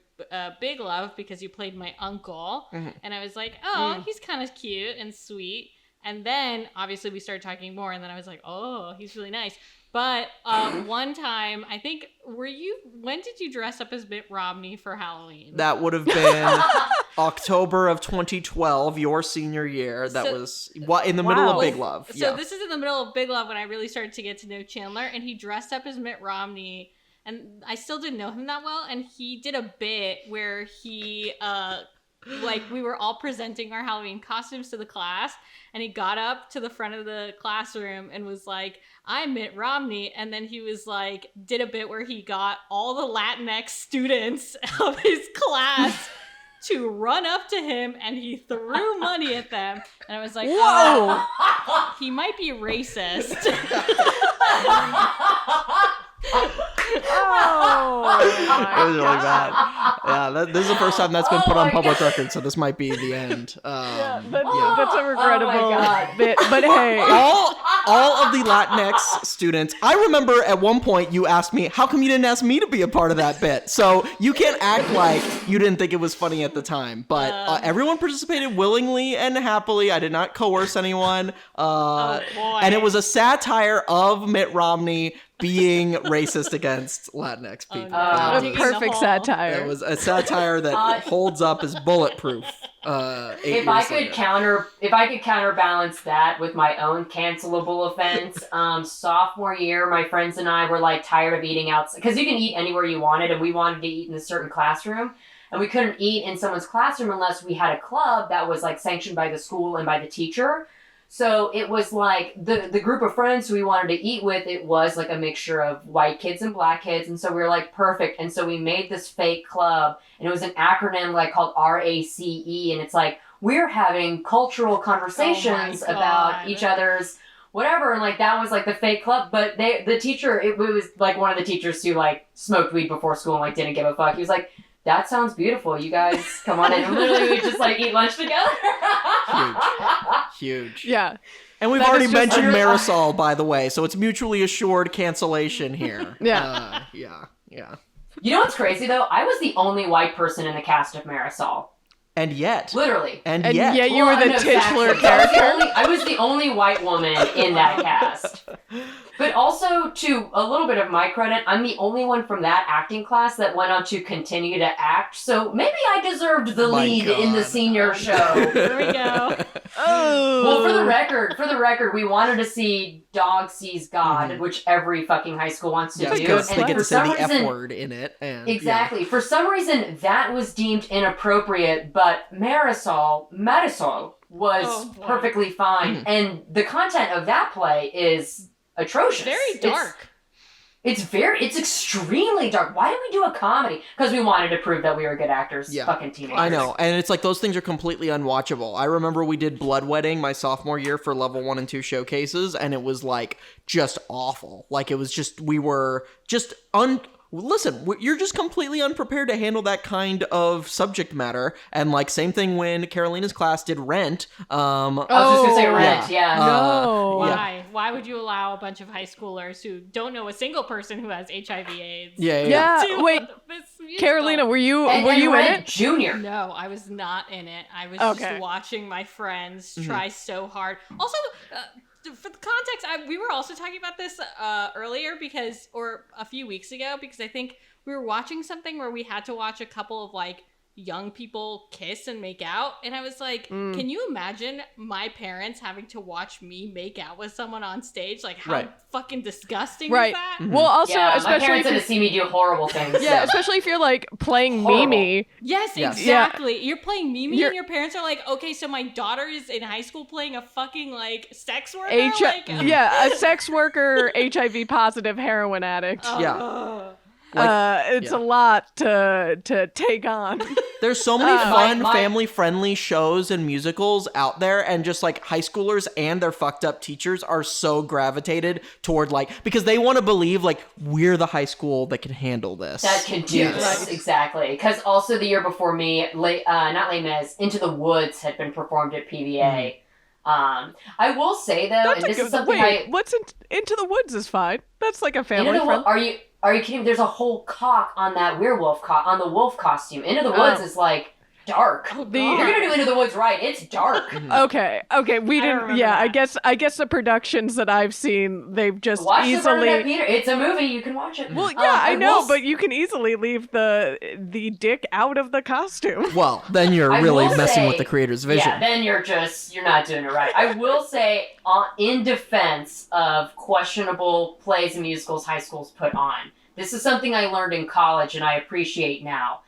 S4: Big Love because you played my uncle. Mm-hmm. And I was like, oh, he's kind of cute and sweet. And then obviously we started talking more. And then I was like, oh, he's really nice. But one time, I think, when did you dress up as Mitt Romney for Halloween?
S3: That would have been October of 2012, your senior year. That was in the middle of Big Love.
S4: So this is in the middle of Big Love when I really started to get to know Chandler, and he dressed up as Mitt Romney, and I still didn't know him that well, and he did a bit where he, we were all presenting our Halloween costumes to the class, and he got up to the front of the classroom and was like, I'm Mitt Romney. And then he was like, did a bit where he got all the Latinx students of his class to run up to him, and he threw money at them. And I was like,
S1: whoa,
S4: he might be racist.
S1: Oh,
S3: it was really bad. Yeah, this is the first time that's been put on public record, so this might be the end.
S1: That's a regrettable bit. But hey,
S3: all of the Latinx students. I remember at one point you asked me, "How come you didn't ask me to be a part of that bit?" So you can't act like you didn't think it was funny at the time. But everyone participated willingly and happily. I did not coerce anyone. And it was a satire of Mitt Romney being racist against Latinx people.
S1: A perfect satire.
S3: It was a satire that holds up as bulletproof.
S2: If I could counterbalance that with my own cancelable offense, sophomore year, my friends and I were like tired of eating outside because you can eat anywhere you wanted, and we wanted to eat in a certain classroom, and we couldn't eat in someone's classroom unless we had a club that was like sanctioned by the school and by the teacher. So it was like the group of friends who we wanted to eat with, it was like a mixture of white kids and black kids. And so we were like, perfect. And so we made this fake club, and it was an acronym like called RACE. And it's like, we're having cultural conversations about each other's whatever. And like, that was like the fake club. But the teacher, it was like one of the teachers who like smoked weed before school and like didn't give a fuck. He was like, that sounds beautiful. You guys come on in. And literally we just like eat lunch together.
S3: Huge.
S1: Yeah.
S3: And we've already mentioned Marisol, by the way, so it's mutually assured cancellation here.
S1: Yeah.
S3: Yeah.
S2: You know what's crazy though? I was the only white person in the cast of Marisol.
S3: And yet.
S2: Literally.
S3: And yet.
S1: You were the titular character.
S2: I was the only white woman in that cast. But also, to a little bit of my credit, I'm the only one from that acting class that went on to continue to act. So maybe I deserved the lead in the senior show.
S4: There we go.
S1: Oh.
S2: Well, for the record, we wanted to see Dog Sees God, which every fucking high school wants to do.
S3: Because they get to say the
S2: reason,
S3: F word in it. And,
S2: exactly. Yeah. For some reason, that was deemed inappropriate, but Marisol was perfectly fine. And the content of that play is atrocious.
S4: Very dark.
S2: It's extremely dark. Why did we do a comedy? Because we wanted to prove that we were good actors.
S3: Yeah.
S2: Fucking teenagers.
S3: I know. And it's like those things are completely unwatchable. I remember we did Blood Wedding my sophomore year for level 1 and 2 showcases, and it was like just awful. Like it was just, we were just listen, you're just completely unprepared to handle that kind of subject matter. And like same thing when Carolina's class did Rent.
S2: I was just gonna say Rent. Yeah.
S1: No.
S4: Why would you allow a bunch of high schoolers who don't know a single person who has HIV/AIDS?
S1: Yeah. Wait, Carolina, were you in it?
S2: Junior.
S4: No, I was not in it. I was just watching my friends try so hard. Also, for the context, we were also talking about this earlier or a few weeks ago, because I think we were watching something where we had to watch a couple of like young people kiss and make out, and I was like, can you imagine my parents having to watch me make out with someone on stage? Like, how fucking disgusting is that?
S1: Mm-hmm. Well, also, especially
S2: my parents had to see me do horrible things.
S1: Yeah, especially if you're like playing Mimi.
S4: Yes, exactly. You're playing Mimi, and your parents are like, okay, so my daughter is in high school playing a fucking like sex worker.
S1: A sex worker, HIV positive heroin addict. It's a lot to take on.
S3: There's so many fun, family-friendly shows and musicals out there, and just like high schoolers and their fucked up teachers are so gravitated toward like, because they want to believe like we're the high school that can handle this.
S2: That can do this, exactly. Because also the year before me, not Les Mis, Into the Woods had been performed at PVA. I will say though,
S1: That's and this is something what's Into the Woods is fine. That's like a family friend.
S2: Are you kidding me? There's a whole cock on that on the wolf costume. Into the Woods is like dark. You're gonna do Into the Woods right. It's dark.
S1: Okay. We didn't. Yeah, I guess the productions that I've seen, they've just
S2: watch
S1: easily.
S2: The Peter. It's a movie. You can watch it.
S1: Well, yeah, I know, but you can easily leave the dick out of the costume.
S3: Well, then you're really messing with the creator's vision.
S2: Yeah, then you're not doing it right. I will say, in defense of questionable plays and musicals high schools put on, this is something I learned in college and I appreciate now.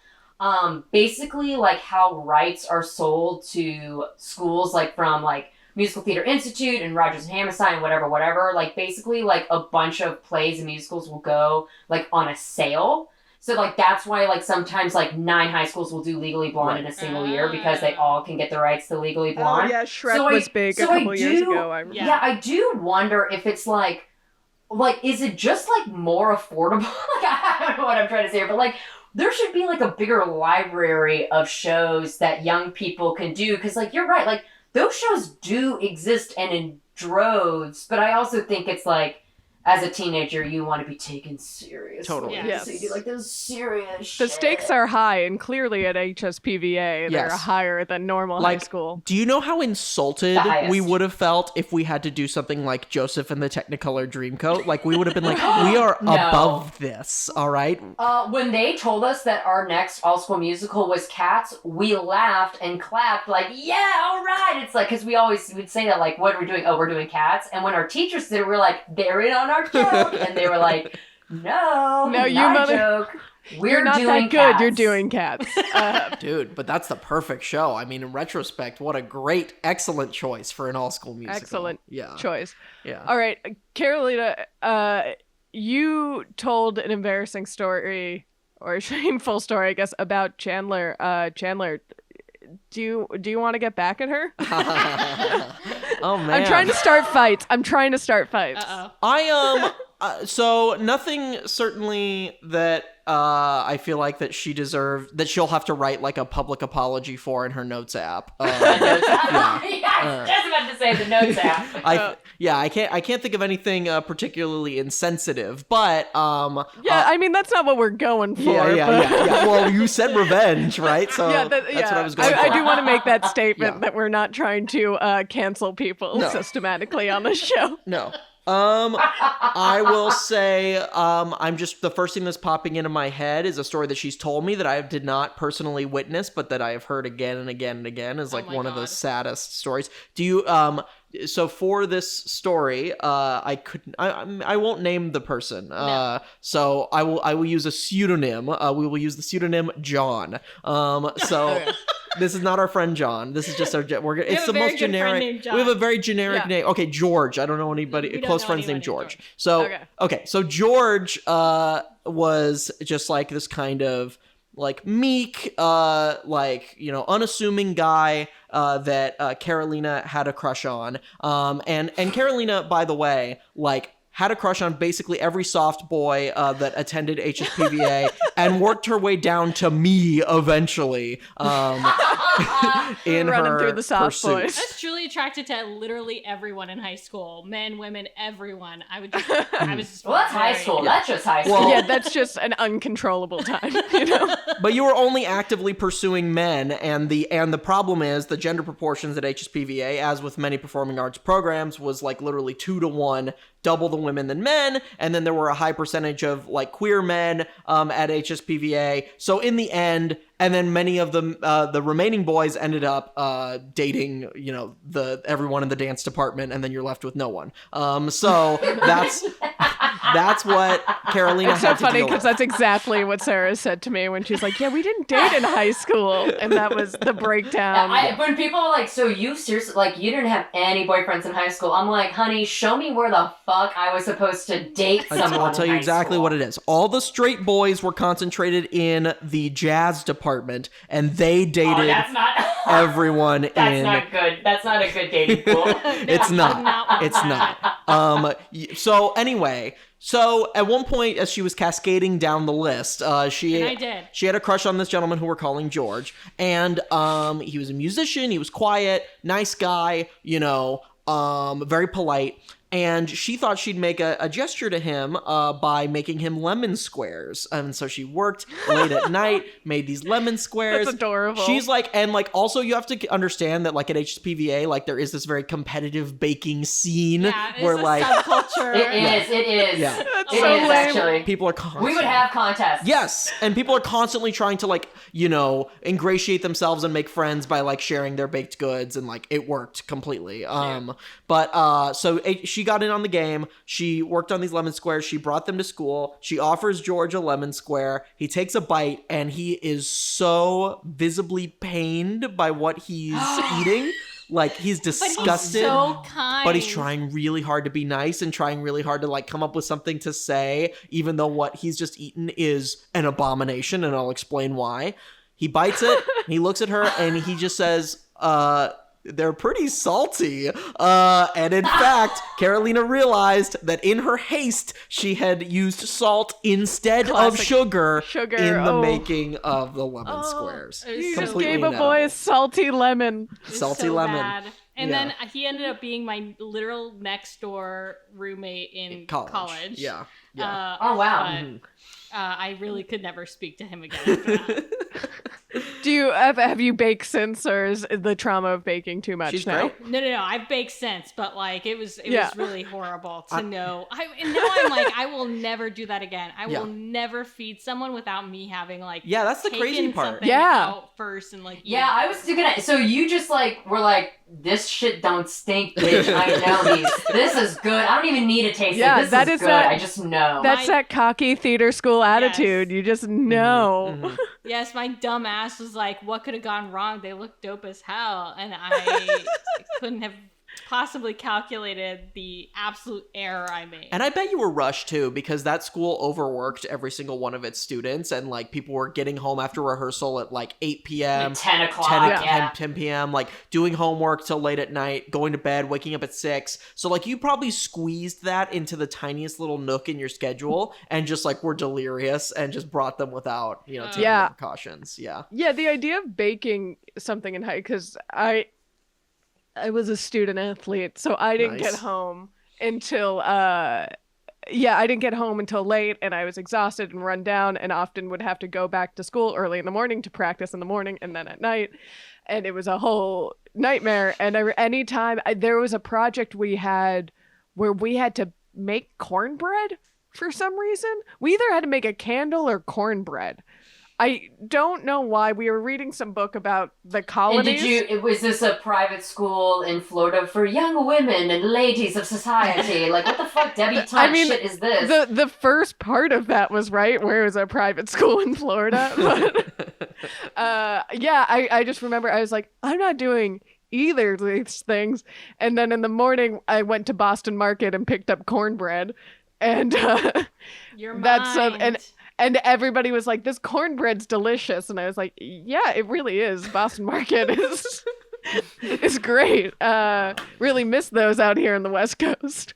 S2: Basically, like how rights are sold to schools, like from like Musical Theater Institute and Rodgers and Hammerstein, whatever. Like basically, like a bunch of plays and musicals will go like on a sale. So like that's why like sometimes like 9 high schools will do Legally Blonde in a single year, because they all can get the rights to Legally Blonde.
S1: Oh yeah, Shrek was big a couple years ago.
S2: I do wonder if it's like, is it just like more affordable? Like I don't know what I'm trying to say here, but like there should be like a bigger library of shows that young people can do, because like you're right, like those shows do exist and in droves, but I also think it's like, as a teenager, you want to be taken seriously.
S3: Totally.
S1: Yes.
S2: So you do like those serious
S1: shit. The stakes are high, and clearly at HSPVA, they're higher than normal high school.
S3: Do you know how insulted we would have felt if we had to do something like Joseph and the Technicolor Dreamcoat? Like, we would have been like, we are above this, all right?
S2: When they told us that our next all-school musical was Cats, we laughed and clapped like, yeah, all right. It's like, because we'd say that, like, what are we doing? Oh, we're doing Cats. And when our teachers did it, we were like, they're in on our joke. And they were like, no, not a joke. You're
S1: not
S2: doing
S1: that good.
S2: Cats.
S1: You're doing Cats.
S3: Dude, but that's the perfect show. I mean, in retrospect, what a excellent choice for an all-school musical.
S1: Excellent choice.
S3: Yeah.
S1: All right, Carolina, you told an embarrassing story, or a shameful story, I guess, about Chandler. Chandler, do you want to get back at her?
S3: Oh man,
S1: I'm trying to start fights.
S4: Uh-oh.
S3: So nothing certainly that I feel like that she deserved, that she'll have to write like a public apology for in her notes app.
S2: I was just about to say the notes app.
S3: I can't think of anything particularly insensitive, but
S1: I mean that's not what we're going for.
S3: Yeah. Well, you said revenge, right? So that's what I was going for.
S1: I do want to make that statement that we're not trying to cancel people systematically on this show.
S3: No. I will say, I'm just, the first thing that's popping into my head is a story that she's told me that I did not personally witness, but that I have heard again and again and again is like one of the saddest stories. Do you, so for this story, I won't name the person. So I will use a pseudonym. We will use the pseudonym John. This is not our friend John. This is just our. It's the most generic. We have a very generic name. Okay, George. I don't know anybody. Close friends named George. So okay. So George was just like this kind of like meek, unassuming guy that Carolina had a crush on. And Carolina, by the way, like, had a crush on basically every soft boy that attended HSPVA and worked her way down to me eventually in
S1: running
S3: her
S1: through the soft
S3: pursuit.
S1: boys.
S4: I was truly attracted to literally everyone in high school. Men, women, everyone. I was just
S2: well, that's high school.
S3: Yeah.
S2: That's just high school.
S3: Well,
S1: Yeah, that's just an uncontrollable time, you know?
S3: But you were only actively pursuing men, and the problem is the gender proportions at HSPVA, as with many performing arts programs, was like literally 2-to-1, double the women than men, and then there were a high percentage of like queer men at HSPVA. So in the end, and then many of them, the remaining boys ended up dating, everyone in the dance department, and then you're left with no one. So that's what Carolina
S1: It's
S3: had
S1: so
S3: to
S1: funny
S3: deal
S1: because
S3: with.
S1: that's exactly what Sarah said to me when she's like, yeah, we didn't date in high school. And that was the breakdown.
S2: When people are like, so you seriously, like, you didn't have any boyfriends in high school. I'm like, honey, show me where the fuck I was supposed to date someone.
S3: I'll tell you exactly what it is. All the straight boys were concentrated in the jazz department, and they dated everyone in...
S2: That's not good. That's not a good dating pool.
S3: It's not. It's not. So anyway... So at one point, as she was cascading down the list, she had a crush on this gentleman who we're calling George, and he was a musician. He was quiet, nice guy, very polite. And she thought she'd make a gesture to him by making him lemon squares. And so she worked late at night, made these lemon squares.
S1: That's adorable.
S3: She's like, and like, also you have to understand that like at HSPVA, like there is this very competitive baking scene where like
S4: subculture.
S2: It is.
S3: Yeah.
S1: That's
S2: It
S1: so
S2: is,
S1: lame.
S2: actually.
S3: People are constantly...
S2: We would have contests.
S3: Yes, and people are constantly trying to like, ingratiate themselves and make friends by like sharing their baked goods, and like it worked completely. So she got in on the game. She worked on these lemon squares. She brought them to school. She offers George a lemon square. He takes a bite, and he is so visibly pained by what he's eating. Like, he's disgusted.
S4: But he's so kind.
S3: But he's trying really hard to be nice and trying really hard to, like, come up with something to say, even though what he's just eaten is an abomination, and I'll explain why. He bites it, he looks at her, and he just says, they're pretty salty. And in fact, Carolina realized that in her haste, she had used salt instead of sugar in the making of the lemon squares.
S1: You just gave a boy a salty lemon.
S3: Salty lemon.
S4: Bad. And then he ended up being my literal next door roommate in college.
S3: Yeah.
S2: Oh, wow.
S4: But, I really could never speak to him again after that.
S1: Do you have you baked since, or is the trauma of baking too much now?
S3: Great.
S4: No. I've baked since, but like it was really horrible to know. And now I'm like, I will never do that again. I will never feed someone without me having like
S3: that's the crazy part.
S4: Out first and like
S2: I was gonna. So you just like were like, this shit don't stink, bitch. I know these. This is good. I don't even need to taste it. This is good. I just know.
S1: That's that cocky theater school attitude. You just know.
S3: Mm-hmm.
S4: Yes, my dumb ass was like, what could have gone wrong? They look dope as hell. And I couldn't have possibly calculated the absolute error I made.
S3: And I bet you were rushed too, because that school overworked every single one of its students, and like people were getting home after rehearsal at like 8 p.m.
S2: Like 10 o'clock.
S3: 10 p.m. like doing homework till late at night, going to bed, waking up at 6. So like you probably squeezed that into the tiniest little nook in your schedule and just like were delirious and just brought them without, taking precautions. Yeah, the idea of baking something in high, because I was a student athlete, so I didn't get home until I didn't get home until late, and I was exhausted and run down, and often would have to go back to school early in the morning to practice in the morning and then at night, and it was a whole nightmare. And anytime there was a project we had where we had to make cornbread for some reason. We either had to make a candle or cornbread.
S1: I don't know why. We were reading some book about the colonies.
S2: And was this a private school in Florida for young women and ladies of society? Like, what the fuck debutante shit is this?
S1: The first part of that was right, where it was a private school in Florida. But, I just remember I was like, I'm not doing either of these things. And then in the morning, I went to Boston Market and picked up cornbread. And and everybody was like, this cornbread's delicious. And I was like, yeah, it really is. Boston Market is great. Really miss those out here on the West Coast.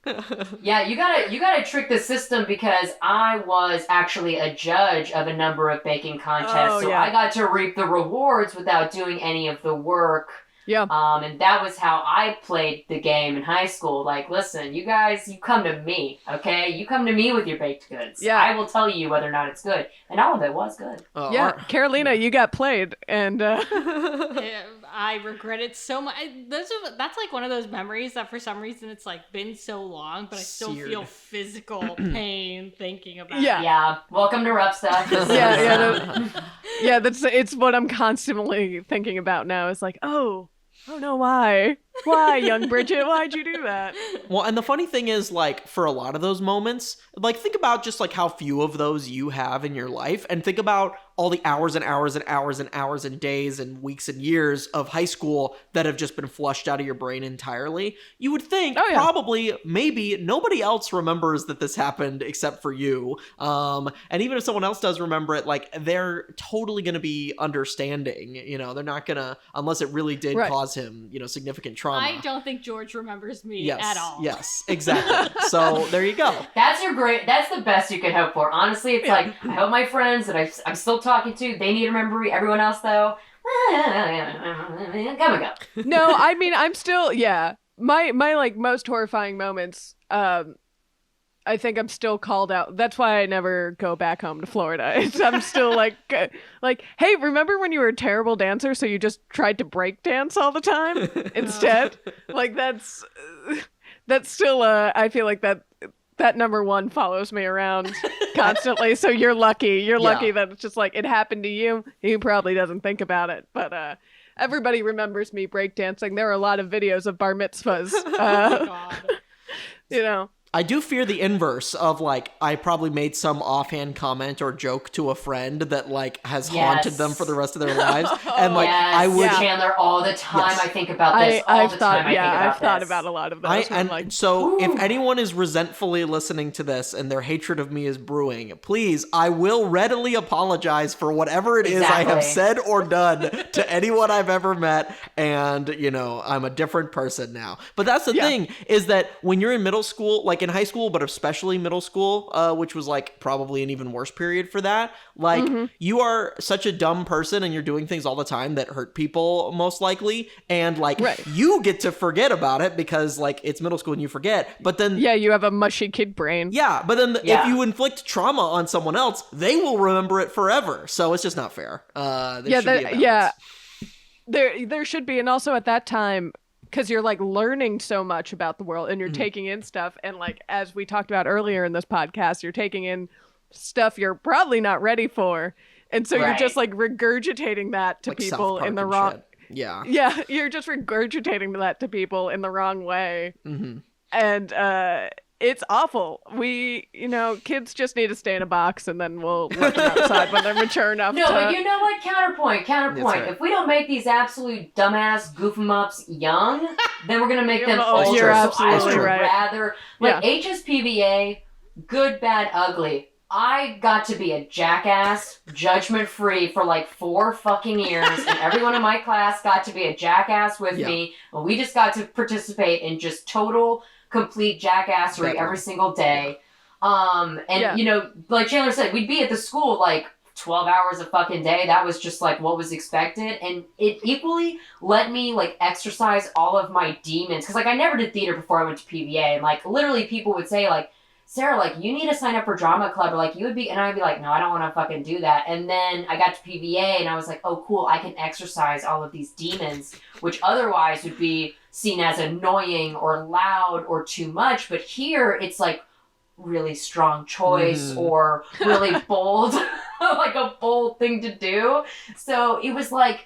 S2: Yeah, you gotta trick the system, because I was actually a judge of a number of baking contests. I got to reap the rewards without doing any of the work.
S1: Yeah.
S2: And that was how I played the game in high school. Like, listen, you guys, you come to me, okay? You come to me with your baked goods. Yeah. I will tell you whether or not it's good. And all of it was good.
S1: Carolina, you got played, and
S4: I regret it so much. That's like one of those memories that for some reason it's like been so long, but I still feel physical pain thinking about it.
S2: Yeah. Welcome to Rough Stuff.
S1: It's what I'm constantly thinking about now. It's like, oh no, why? Why, young Bridgett? Why'd you do that?
S3: Well, and the funny thing is, like, for a lot of those moments, like, think about just, like, how few of those you have in your life, and think about all the hours and hours and hours and hours and days and weeks and years of high school that have just been flushed out of your brain entirely. You would think probably, maybe, nobody else remembers that this happened except for you. And even if someone else does remember it, like, they're totally going to be understanding. You know, they're not going to, unless it really did cause him, you know, significant trauma.
S4: I don't think George remembers me at all.
S3: Yes, exactly. So there you go.
S2: That's the best you can hope for. Honestly, it's like, I hope my friends that I'm still talking to, they need to remember me. Everyone else, though, come and go.
S1: No, I mean, I'm still, my like most horrifying moments, I think I'm still called out. That's why I never go back home to Florida. I'm still like, hey, remember when you were a terrible dancer, so you just tried to break dance all the time instead? Like, that's still I feel like that number one follows me around constantly. So you're lucky. You're lucky that it's just like it happened to you. He probably doesn't think about it, but everybody remembers me breakdancing. There are a lot of videos of bar mitzvahs.
S4: Oh my God.
S1: You know.
S3: I do fear the inverse of, like, I probably made some offhand comment or joke to a friend that, like, has haunted them for the rest of their lives. And, like, I would...
S2: Chandler, all the time I think about this. I've
S1: thought about a lot of those.
S3: If anyone is resentfully listening to this and their hatred of me is brewing, please, I will readily apologize for whatever it is I have said or done to anyone I've ever met. And, you know, I'm a different person now. But that's the thing, is that when you're in middle school, like, in high school, but especially middle school, which was like probably an even worse period for that. Like, you are such a dumb person and you're doing things all the time that hurt people, most likely. And like, you get to forget about it because like it's middle school and you forget. But then,
S1: you have a mushy kid brain.
S3: Yeah. But then if you inflict trauma on someone else, they will remember it forever. So it's just not fair. There
S1: should be. And also at that time, because you're like learning so much about the world and you're taking in stuff. And like, as we talked about earlier in this podcast, you're taking in stuff you're probably not ready for. And so you're just like regurgitating that to like people in the wrong. Shit.
S3: Yeah.
S1: Yeah. You're just regurgitating that to people in the wrong way. Mm-hmm. And it's awful. Kids just need to stay in a box and then we'll let them outside when they're mature enough.
S2: No, but you know what? Counterpoint. Right. If we don't make these absolute dumbass goof 'em ups young, then we're going to make them older.
S1: You're absolutely right.
S2: Rather, HSPVA, good, bad, ugly. I got to be a jackass, judgment-free for like 4 fucking years, and everyone in my class got to be a jackass with me, and we just got to participate in just total, complete jackassery every single day. Like Chandler said, we'd be at the school like 12 hours a fucking day. That was just like what was expected, and it equally let me like exercise all of my demons, because like I never did theater before I went to PVA, and like literally people would say like, Sarah, like, you need to sign up for drama club, or like, you would be, and I'd be like, no, I don't want to fucking do that. And then I got to PVA, and I was like, oh, cool, I can exercise all of these demons, which otherwise would be seen as annoying or loud or too much. But here, it's like really strong choice or really bold. like a bold thing to do. So it was like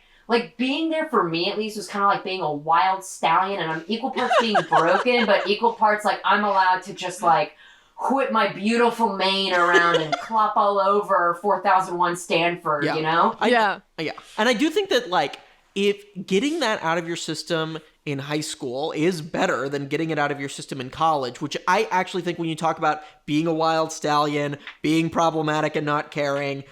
S2: being there for me at least was kind of like being a wild stallion, and I'm equal parts being broken, but equal parts like I'm allowed to just like whip my beautiful mane around and clop all over 4001 Stanford, you know?
S3: Yeah. And I do think that like if getting that out of your system in high school is better than getting it out of your system in college, which I actually think when you talk about being a wild stallion, being problematic and not caring,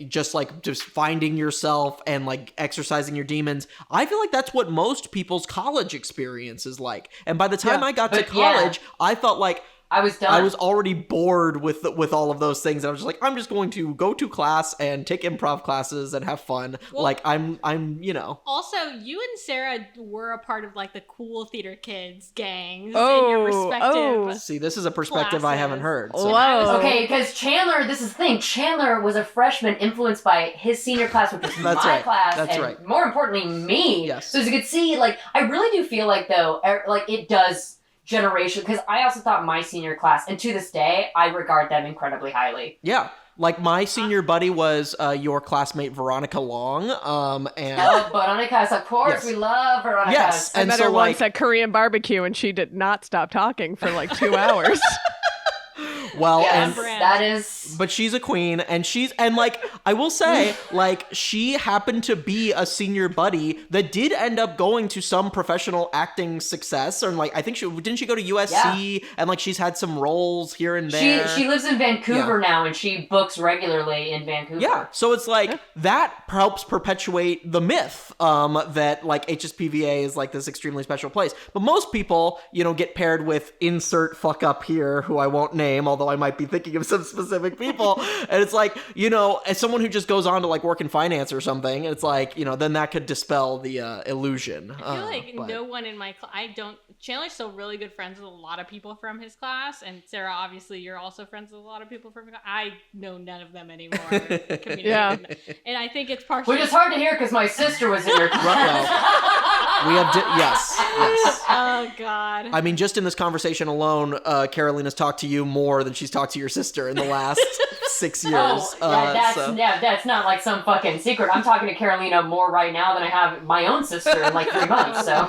S3: just finding yourself and like exercising your demons, I feel like that's what most people's college experience is like. And by the time I got to college, I felt like
S2: I was done.
S3: I was already bored with all of those things. I was just like, I'm just going to go to class and take improv classes and have fun. Well, like I'm
S4: Also, you and Sarah were a part of like the cool theater kids gangs in
S1: Oh,
S4: your respective.
S3: See, this is a perspective I haven't heard. So.
S1: Whoa.
S2: Okay, because Chandler, this is the thing. Chandler was a freshman influenced by his senior class, which was my class, and more importantly, me.
S3: Yes.
S2: So as you can see, like I really do feel like though, like it does. Generation, because I also thought my senior class, and to this day, I regard them incredibly highly.
S3: Yeah, like my senior buddy was your classmate Veronica Long, and
S2: Veronica's, of course, we love Veronica.
S3: Yes,
S1: I met her once at Korean barbecue, and she did not stop talking for like 2 hours.
S3: Well,
S2: yes,
S3: and
S2: that is.
S3: But she's a queen, and like I will say, like she happened to be a senior buddy that did end up going to some professional acting success, or like I think she go to USC, and like she's had some roles here and there.
S2: She lives in Vancouver now, and she books regularly in Vancouver.
S3: Yeah, so it's like that helps perpetuate the myth that like HSPVA is like this extremely special place. But most people, get paired with insert fuck up here, who I won't name, although I might be thinking of some specific people. And it's like, as someone who just goes on to like work in finance or something, it's like, then that could dispel the illusion.
S4: I feel like no one in my class, Chandler's still really good friends with a lot of people from his class. And Sarah, obviously, you're also friends with a lot of people from I know none of them anymore.
S1: Yeah.
S4: And I think it's partially.
S2: Which is hard to hear because my sister was in your class.
S3: We have, yes.
S4: Oh, God.
S3: I mean, just in this conversation alone, Carolina's talked to you more than she's talked to your sister in the last 6 years.
S2: That's not like some fucking secret. I'm talking to Carolina more right now than I have my own sister in like 3 months. So.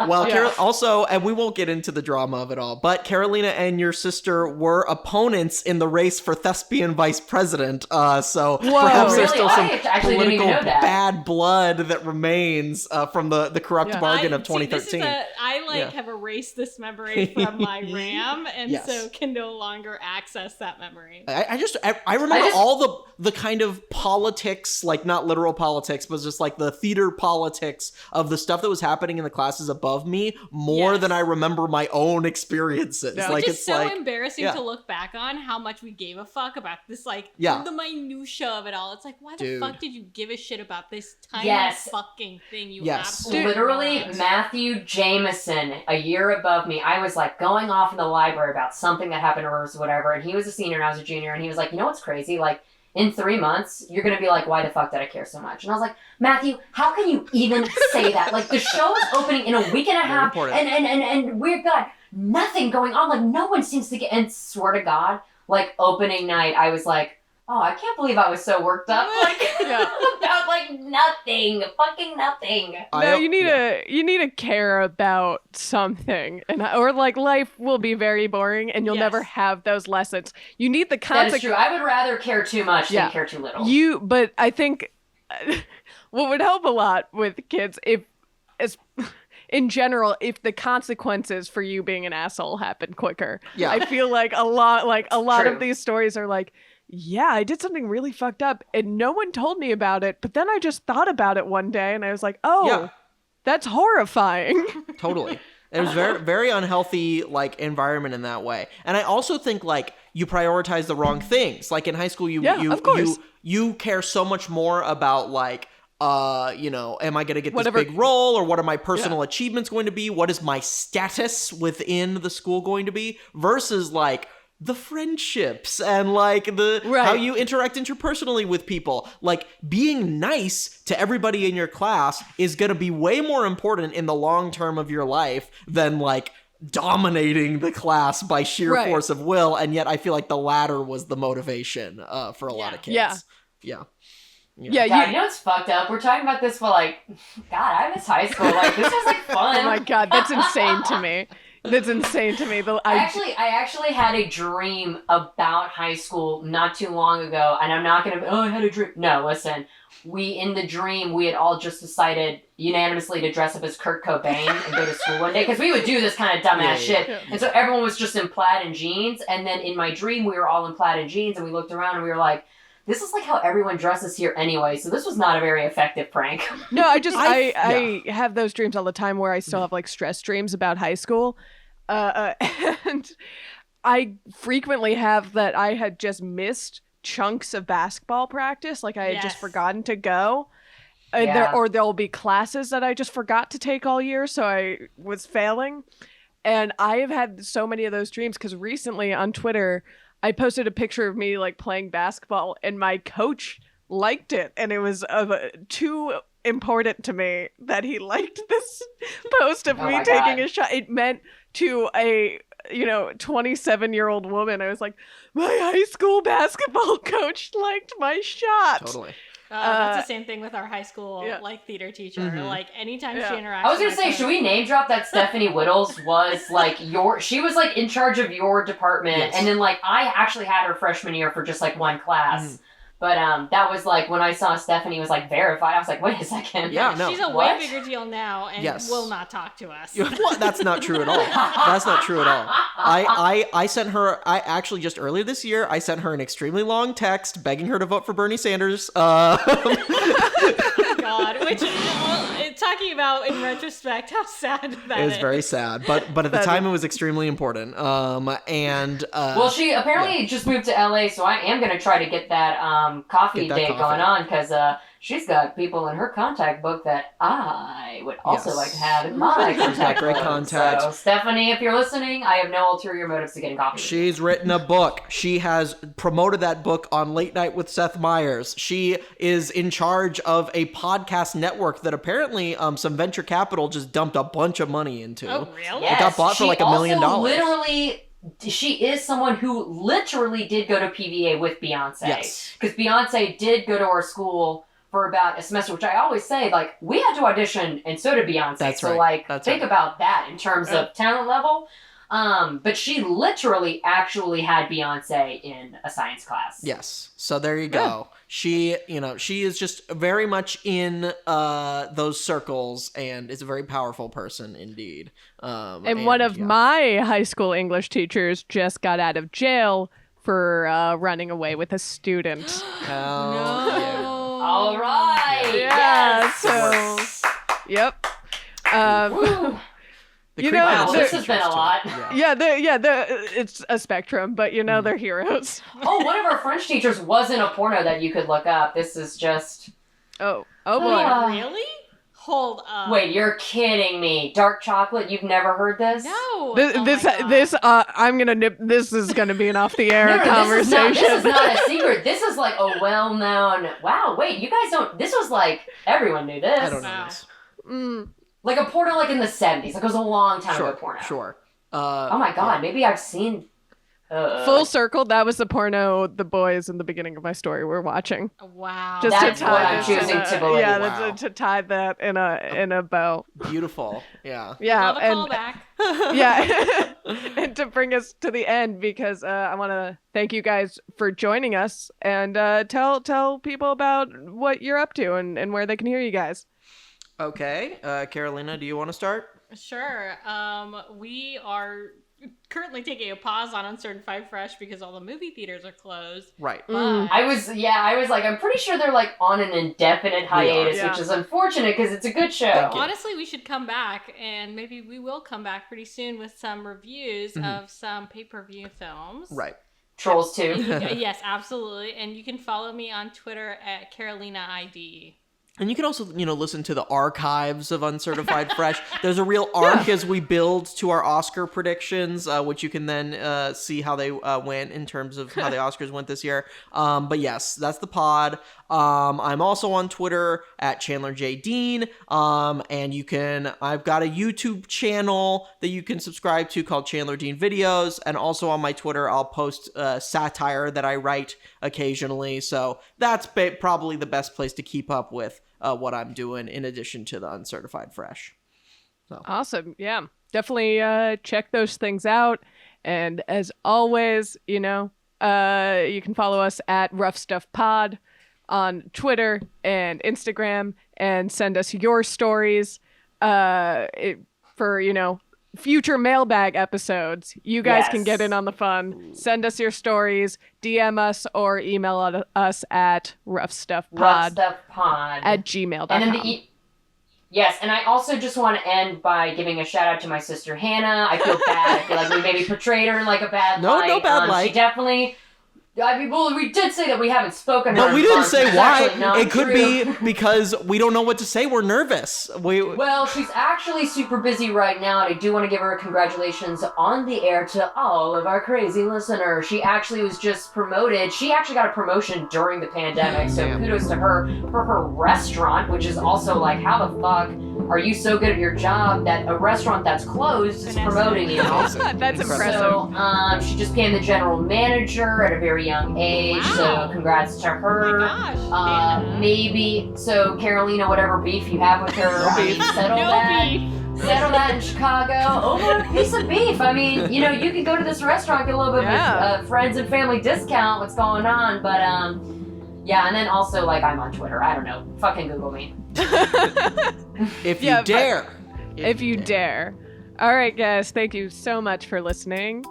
S3: Well, also, and we won't get into the drama of it all, but Carolina and your sister were opponents in the race for thespian vice president. So perhaps there's still some political bad blood that remains from the corrupt bargain of 2013.
S4: I have erased this memory from my RAM, and so can no longer access that memory.
S3: I remember all the kind of politics, like not literal politics, but just like the theater politics of the stuff that was happening in the classes above me more than I remember my own experiences.
S4: Yeah.
S3: Like
S4: it's
S3: it's
S4: so
S3: like
S4: embarrassing to look back on how much we gave a fuck about this, the minutia of it all. It's like, why the fuck did you give a shit about this tiny fucking thing? You absolutely
S2: literally Matthew Jameson, a year above me. I was like going off in the library about something that happened or whatever, and he was a senior and I was a junior, and he was like, you know what's crazy? Like, in 3 months, you're going to be like, why the fuck did I care so much? And I was like, Matthew, how can you even say that? Like, the show is opening in a week and a half, and we've got nothing going on. Like, no one seems to get, and swear to God, like, opening night, I was like, oh, I can't believe I was so worked up, about, like, nothing, fucking nothing.
S1: No, you need to care about something, or like life will be very boring, and you'll never have those lessons. You need the consequence.
S2: That is true. I would rather care too much than care too little.
S1: But I think what would help a lot with kids, in general, if the consequences for you being an asshole happen quicker. Yeah, I feel like a lot of these stories are like, yeah, I did something really fucked up and no one told me about it, but then I just thought about it one day and I was like, that's horrifying.
S3: Totally. It was very, very unhealthy, like, environment in that way. And I also think, like, you prioritize the wrong things. Like, in high school, you care so much more about, like, am I going to get this big role, or what are my personal achievements going to be? What is my status within the school going to be? Versus, like, the friendships and like how you interact interpersonally with people. Like, being nice to everybody in your class is going to be way more important in the long term of your life than like dominating the class by sheer force of will, and yet I feel like the latter was the motivation for a lot of kids. Yeah.
S2: God, you know what's fucked up? We're talking about this for God, I miss high school. This was fun.
S1: Oh my God, that's insane to me. That's insane to me.
S2: I actually had a dream about high school not too long ago, and I'm not gonna. I had a dream. No, listen. In the dream, we had all just decided unanimously to dress up as Kurt Cobain and go to school one day, because we would do this kind of dumbass shit. Yeah. And so everyone was just in plaid and jeans, and then in my dream, we were all in plaid and jeans, and we looked around and we were like, this is how everyone dresses here anyway, so this was not a very effective prank.
S1: No, I have those dreams all the time where I still have stress dreams about high school. And I frequently have that I had just missed chunks of basketball practice, I had just forgotten to go. There'll be classes that I just forgot to take all year, so I was failing. And I have had so many of those dreams because recently on Twitter, I posted a picture of me playing basketball, and my coach liked it, and it was too important to me that he liked this post of me taking a shot. It meant to a 27-year-old woman, I was like, my high school basketball coach liked my shot.
S3: Totally.
S4: That's the same thing with our high school theater teacher. Mm-hmm. Anytime she interacts.
S2: I was gonna say, should we name drop that Stephanie Whittles was she was in charge of your department, and then I actually had her freshman year for just one class. Mm-hmm. But that was when I saw Stephanie was verified, I was like, wait a second.
S3: Yeah, no.
S4: She's a way bigger deal now and will not talk to us.
S3: Well, that's not true at all. That's not true at all. I sent her, actually just earlier this year, I sent her an extremely long text begging her to vote for Bernie Sanders.
S4: God, which talking about in retrospect how sad that is.
S3: It was very sad, but at the time it was extremely important. Well,
S2: she apparently just moved to LA, so I am gonna try to get that coffee date going on, because she's got people in her contact book that I would also like to have in my contact book.
S3: Great contact.
S2: So, Stephanie, if you're listening, I have no ulterior motives to getting coffee.
S3: She's written a book. She has promoted that book on Late Night with Seth Meyers. She is in charge of a podcast network that apparently some venture capital just dumped a bunch of money into.
S4: Oh, really?
S2: Yes.
S3: It got bought for $1 million.
S2: She is someone who literally did go to PVA with Beyonce.
S3: Yes.
S2: Because Beyonce did go to our school for about a semester, which I always say, we had to audition, and so did Beyonce.
S3: That's
S2: so,
S3: right.
S2: Think about that in terms of talent level. But she literally actually had Beyonce in a science class.
S3: Yes. So there you go. She is just very much in those circles and is a very powerful person indeed.
S1: And one of my high school English teachers just got out of jail for running away with a student.
S4: No.
S2: All right.
S1: Yeah.
S2: Yes.
S1: So. Yep.
S2: Wow, this has been a lot.
S1: It's a spectrum, but they're heroes.
S2: Oh, one of our French teachers was in a porno that you could look up. This is just...
S1: Oh boy.
S4: Really? Hold up.
S2: Wait, you're kidding me. Dark chocolate? You've never heard this?
S4: No.
S1: I'm gonna nip. This is gonna be an off the air conversation.
S2: This is not a secret. This is a well-known. Wow. Wait, you guys don't. This was everyone knew this.
S3: I don't know this.
S2: A porno in the 70s. It was a long time ago porno.
S3: Sure.
S2: Oh my god, maybe I've seen...
S1: Full circle, that was the porno the boys in the beginning of my story were watching.
S4: Wow.
S2: Just that's what I'm choosing to believe.
S1: Yeah,
S2: wow.
S1: to tie that in a bow.
S3: Beautiful. Yeah.
S4: Yeah. Love a callback.
S1: Yeah. And to bring us to the end, because I want to thank you guys for joining us, and tell people about what you're up to and where they can hear you guys.
S3: Okay. Carolina, do you want to start?
S4: Sure. We are currently taking a pause on Uncertified Fresh because all the movie theaters are closed.
S3: Right.
S2: I was I'm pretty sure they're on an indefinite hiatus, which is unfortunate because it's a good show.
S4: Honestly, we should come back, and maybe we will come back pretty soon with some reviews of some pay-per-view films.
S3: Right.
S2: Trolls 2.
S4: Yes, absolutely. And you can follow me on Twitter at CarolinaID.
S3: And you can also, listen to the archives of Uncertified Fresh. There's a real arc as we build to our Oscar predictions, which you can then see how they went in terms of how the Oscars went this year. But yes, that's the pod. I'm also on Twitter at Chandler J. Dean. And I've got a YouTube channel that you can subscribe to called Chandler Dean Videos. And also on my Twitter, I'll post satire that I write occasionally. So that's probably the best place to keep up with what I'm doing in addition to the Uncertified Fresh. So.
S1: Awesome. Yeah, definitely check those things out. And as always, you can follow us at Rough Stuff Pod on Twitter and Instagram, and send us your stories for future mailbag episodes. You guys can get in on the fun. Send us your stories, DM us, or email us at roughstuffpod@gmail.com.
S2: And then yes, and I also just want to end by giving a shout out to my sister Hannah. I feel bad. I feel like we maybe portrayed her in like a bad light.
S3: No bad light.
S2: She definitely... we did say that we haven't spoken to her.
S3: But we didn't say why. It could
S2: true.
S3: be because we don't know what to say. We're nervous.
S2: Well, she's actually super busy right now, and I do want to give her congratulations on the air to all of our crazy listeners. She actually was just promoted. She actually got a promotion during the pandemic, so kudos to her for her restaurant, which is also like, how the fuck are you so good at your job that a restaurant that's closed is promoting you?
S1: That's impressive.
S2: So she just became the general manager at a very young age. Wow. So congrats to her.
S4: Oh my gosh,
S2: maybe so Carolina, whatever beef you have with her, settle that in Chicago over a piece of beef. I mean, you can go to this restaurant, get a little bit of a friends and family discount. What's going on? But yeah, and then also I'm on Twitter. I don't know. Fucking Google me.
S3: If you dare.
S1: If you dare. All right, guys. Thank you so much for listening.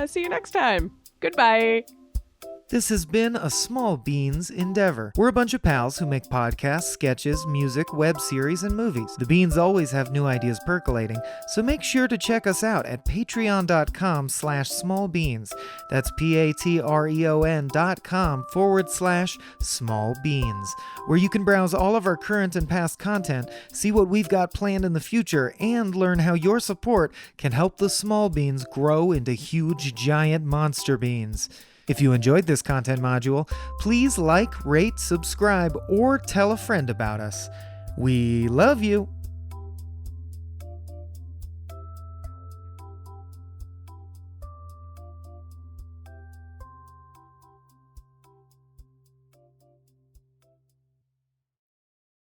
S1: See you next time. Goodbye.
S5: This has been a Small Beans endeavor. We're a bunch of pals who make podcasts, sketches, music, web series, and movies. The beans always have new ideas percolating, so make sure to check us out at patreon.com/smallbeans. That's patreon.com/smallbeans, where you can browse all of our current and past content, see what we've got planned in the future, and learn how your support can help the small beans grow into huge, giant monster beans. If you enjoyed this content module, please like, rate, subscribe, or tell a friend about us. We love you!